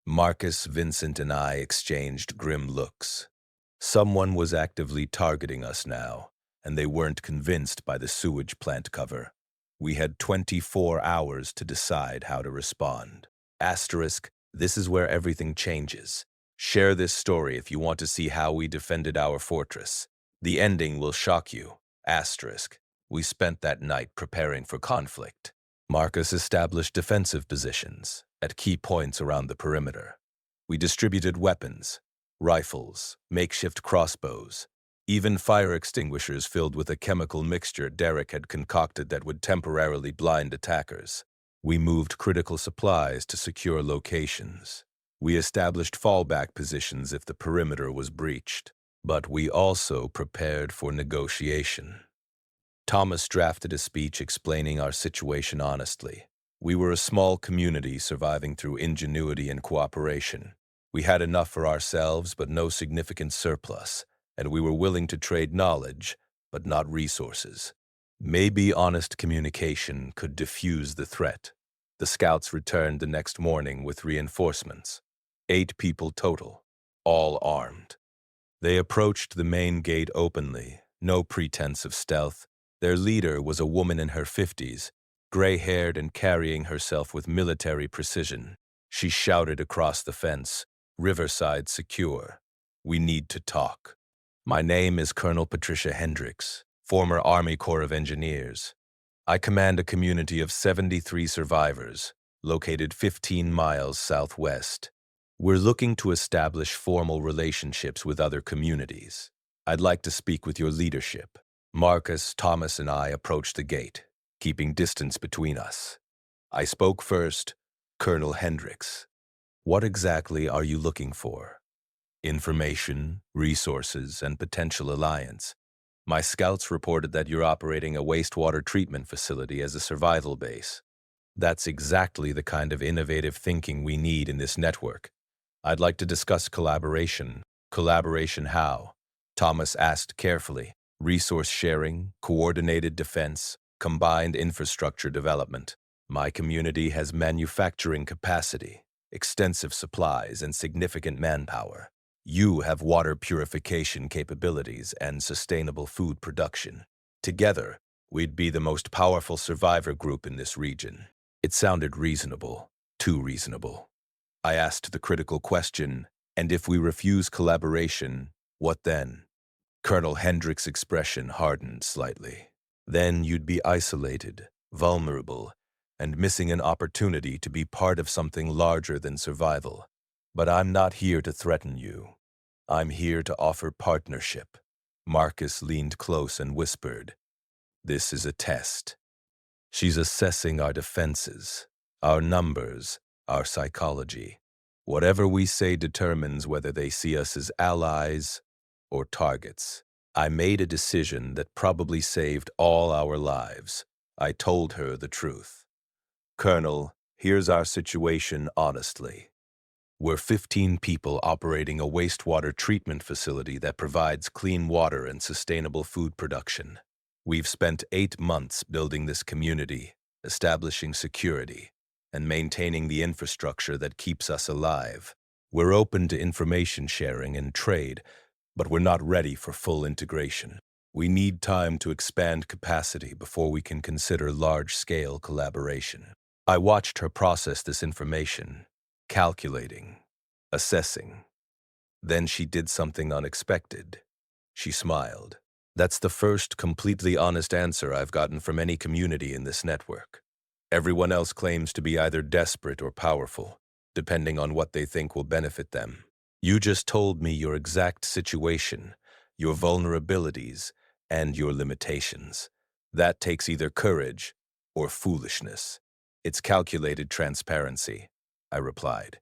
Marcus, Vincent, and I exchanged grim looks. Someone was actively targeting us now, and they weren't convinced by the sewage plant cover. We had 24 hours to decide how to respond. Asterisk, this is where everything changes. Share this story if you want to see how we defended our fortress. The ending will shock you. Asterisk, we spent that night preparing for conflict. Marcus established defensive positions at key points around the perimeter. We distributed weapons, rifles, makeshift crossbows, even fire extinguishers filled with a chemical mixture Derek had concocted that would temporarily blind attackers. We moved critical supplies to secure locations. We established fallback positions if the perimeter was breached. But we also prepared for negotiation. Thomas drafted a speech explaining our situation honestly. We were a small community surviving through ingenuity and cooperation. We had enough for ourselves, but no significant surplus, and we were willing to trade knowledge, but not resources. Maybe honest communication could diffuse the threat. The scouts returned the next morning with reinforcements. 8 people total, all armed. They approached the main gate openly, no pretense of stealth. Their leader was a woman in her 50s, gray-haired and carrying herself with military precision. She shouted across the fence, "Riverside Secure. We need to talk." My name is Colonel Patricia Hendricks, former Army Corps of Engineers. I command a community of 73 survivors, located 15 miles southwest. We're looking to establish formal relationships with other communities. I'd like to speak with your leadership. Marcus, Thomas, and I approached the gate, keeping distance between us. I spoke first, Colonel Hendricks. What exactly are you looking for? Information, resources, and potential alliance. My scouts reported that you're operating a wastewater treatment facility as a survival base. That's exactly the kind of innovative thinking we need in this network. I'd like to discuss collaboration. Collaboration how? Thomas asked carefully. Resource sharing, coordinated defense, combined infrastructure development. My community has manufacturing capacity, extensive supplies, and significant manpower. You have water purification capabilities and sustainable food production. Together, we'd be the most powerful survivor group in this region. It sounded reasonable, too reasonable. I asked the critical question, and if we refuse collaboration, what then? Colonel Hendricks' expression hardened slightly. Then you'd be isolated, vulnerable, and missing an opportunity to be part of something larger than survival. But I'm not here to threaten you. I'm here to offer partnership. Marcus leaned close and whispered, "This is a test." She's assessing our defenses, our numbers, our psychology. Whatever we say determines whether they see us as allies or targets. I made a decision that probably saved all our lives. I told her the truth. Colonel, here's our situation honestly. We're 15 people operating a wastewater treatment facility that provides clean water and sustainable food production. We've spent 8 months building this community, establishing security, and maintaining the infrastructure that keeps us alive. We're open to information sharing and trade, but we're not ready for full integration. We need time to expand capacity before we can consider large-scale collaboration. I watched her process this information, calculating, assessing. Then she did something unexpected. She smiled. That's the first completely honest answer I've gotten from any community in this network. Everyone else claims to be either desperate or powerful, depending on what they think will benefit them. You just told me your exact situation, your vulnerabilities, and your limitations. That takes either courage or foolishness. It's calculated transparency, I replied.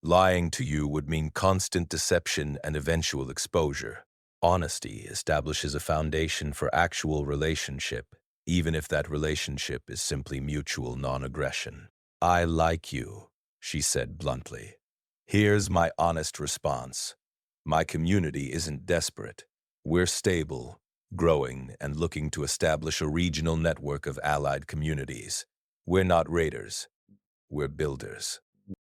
Lying to you would mean constant deception and eventual exposure. Honesty establishes a foundation for actual relationship, even if that relationship is simply mutual non-aggression. I like you, she said bluntly. Here's my honest response. My community isn't desperate. We're stable, growing, and looking to establish a regional network of allied communities. We're not raiders. We're builders.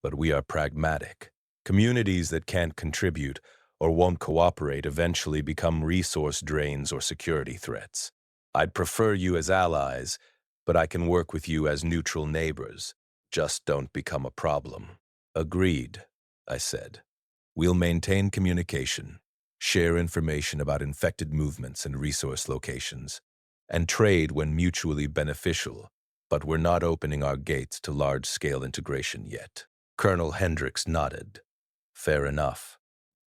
But we are pragmatic. Communities that can't contribute or won't cooperate eventually become resource drains or security threats. I'd prefer you as allies, but I can work with you as neutral neighbors. Just don't become a problem. Agreed, I said. We'll maintain communication, share information about infected movements and resource locations, and trade when mutually beneficial, but we're not opening our gates to large-scale integration yet. Colonel Hendricks nodded. Fair enough.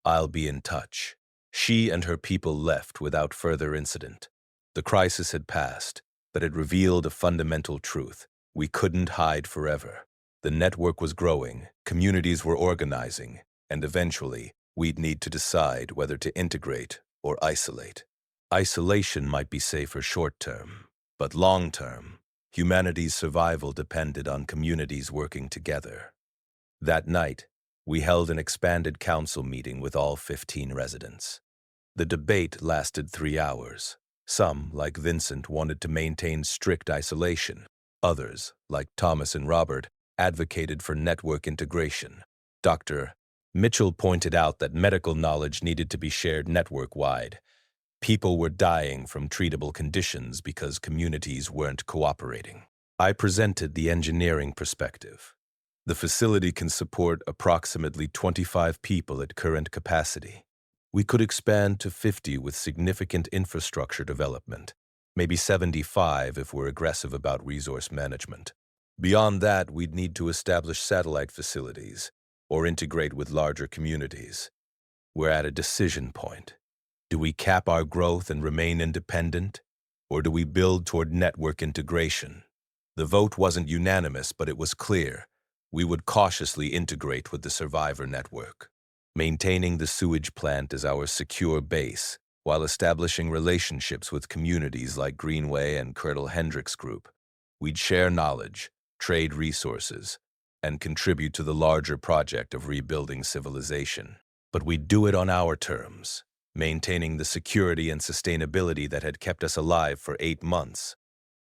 I'll be in touch. She and her people left without further incident. The crisis had passed, but it revealed a fundamental truth. We couldn't hide forever. The network was growing, communities were organizing, and eventually, we'd need to decide whether to integrate or isolate. Isolation might be safer short-term, but long-term, humanity's survival depended on communities working together. That night, we held an expanded council meeting with all 15 residents. The debate lasted 3 hours. Some, like Vincent, wanted to maintain strict isolation. Others, like Thomas and Robert, advocated for network integration. Dr. Mitchell pointed out that medical knowledge needed to be shared network-wide. People were dying from treatable conditions because communities weren't cooperating. I presented the engineering perspective. The facility can support approximately 25 people at current capacity. We could expand to 50 with significant infrastructure development, maybe 75 if we're aggressive about resource management. Beyond that, we'd need to establish satellite facilities or integrate with larger communities. We're at a decision point. Do we cap our growth and remain independent, or do we build toward network integration? The vote wasn't unanimous, but it was clear. We would cautiously integrate with the survivor network, maintaining the sewage plant as our secure base, while establishing relationships with communities like Greenway and Colonel Hendricks Group. We'd share knowledge, trade resources, and contribute to the larger project of rebuilding civilization. But we'd do it on our terms, maintaining the security and sustainability that had kept us alive for 8 months.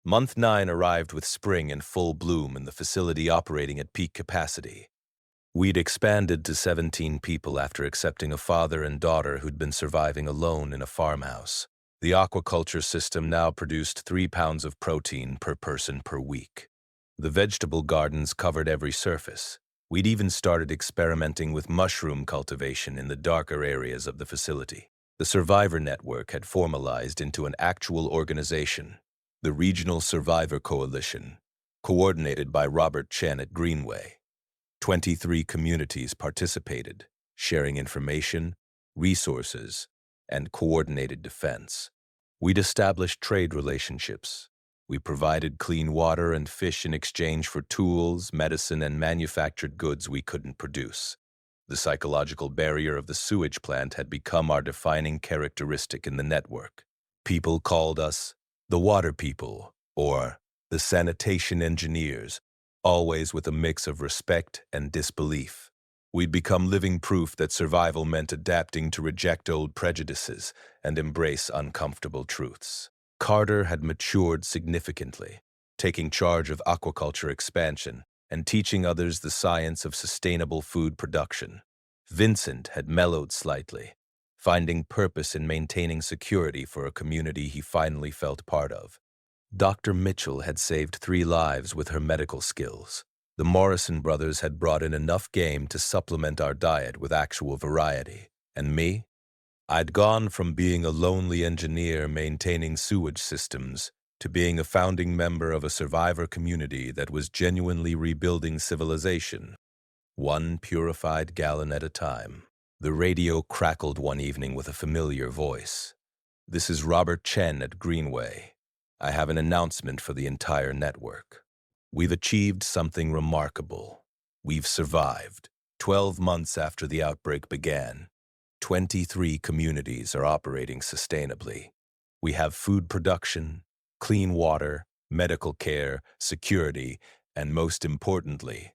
Month 9 arrived with spring in full bloom and the facility operating at peak capacity. We'd expanded to 17 people after accepting a father and daughter who'd been surviving alone in a farmhouse. The aquaculture system now produced 3 pounds of protein per person per week. The vegetable gardens covered every surface. We'd even started experimenting with mushroom cultivation in the darker areas of the facility. The survivor network had formalized into an actual organization, the Regional Survivor Coalition, coordinated by Robert Chen at Greenway. 23 communities participated, sharing information, resources, and coordinated defense. We'd established trade relationships. We provided clean water and fish in exchange for tools, medicine, and manufactured goods we couldn't produce. The psychological barrier of the sewage plant had become our defining characteristic in the network. People called us the water people, or the sanitation engineers, always with a mix of respect and disbelief. We'd become living proof that survival meant adapting to reject old prejudices and embrace uncomfortable truths. Carter had matured significantly, taking charge of aquaculture expansion and teaching others the science of sustainable food production. Vincent had mellowed slightly, finding purpose in maintaining security for a community he finally felt part of. Dr. Mitchell had saved 3 lives with her medical skills. The Morrison brothers had brought in enough game to supplement our diet with actual variety. And me? I'd gone from being a lonely engineer maintaining sewage systems to being a founding member of a survivor community that was genuinely rebuilding civilization, one purified gallon at a time. The radio crackled one evening with a familiar voice. "This is Robert Chen at Greenway. I have an announcement for the entire network. We've achieved something remarkable. We've survived. 12 months after the outbreak began, 23 communities are operating sustainably. We have food production, clean water, medical care, security, and most importantly,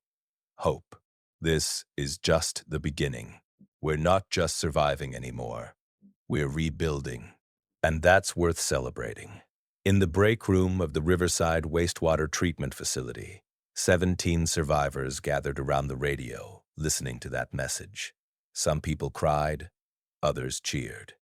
hope. This is just the beginning. We're not just surviving anymore. We're rebuilding. And that's worth celebrating." In the break room of the Riverside Wastewater Treatment Facility, 17 survivors gathered around the radio, listening to that message. Some people cried, others cheered.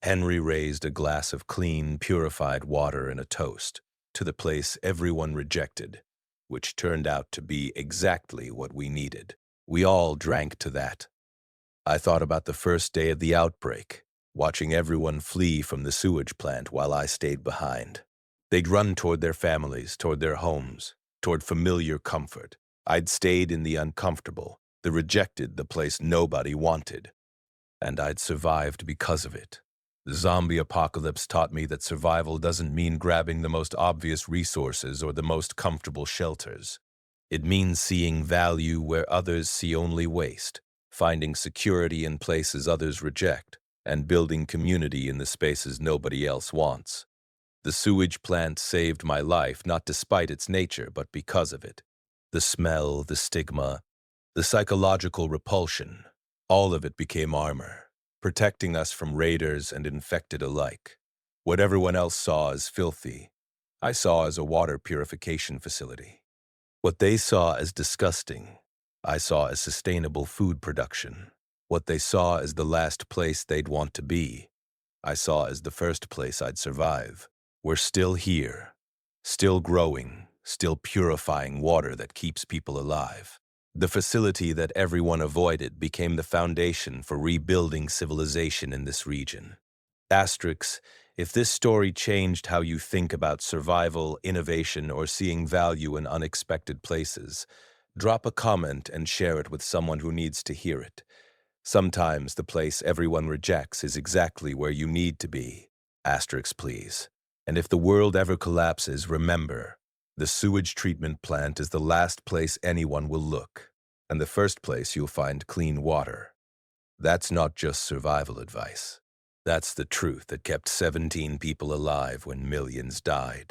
Henry raised a glass of clean, purified water in a toast to the place everyone rejected, which turned out to be exactly what we needed. We all drank to that. I thought about the first day of the outbreak, watching everyone flee from the sewage plant while I stayed behind. They'd run toward their families, toward their homes, toward familiar comfort. I'd stayed in the uncomfortable, the rejected, the place nobody wanted. And I'd survived because of it. The zombie apocalypse taught me that survival doesn't mean grabbing the most obvious resources or the most comfortable shelters. It means seeing value where others see only waste, finding security in places others reject, and building community in the spaces nobody else wants. The sewage plant saved my life not despite its nature, but because of it. The smell, the stigma, the psychological repulsion, all of it became armor, protecting us from raiders and infected alike. What everyone else saw as filthy, I saw as a water purification facility. What they saw as disgusting, I saw as sustainable food production. What they saw as the last place they'd want to be, I saw as the first place I'd survive. We're still here, still growing, still purifying water that keeps people alive. The facility that everyone avoided became the foundation for rebuilding civilization in this region. Asterisk, if this story changed how you think about survival, innovation, or seeing value in unexpected places, drop a comment and share it with someone who needs to hear it. Sometimes the place everyone rejects is exactly where you need to be. Asterisk, please. And if the world ever collapses, remember, the sewage treatment plant is the last place anyone will look, and the first place you'll find clean water. That's not just survival advice. That's the truth that kept 17 people alive when millions died.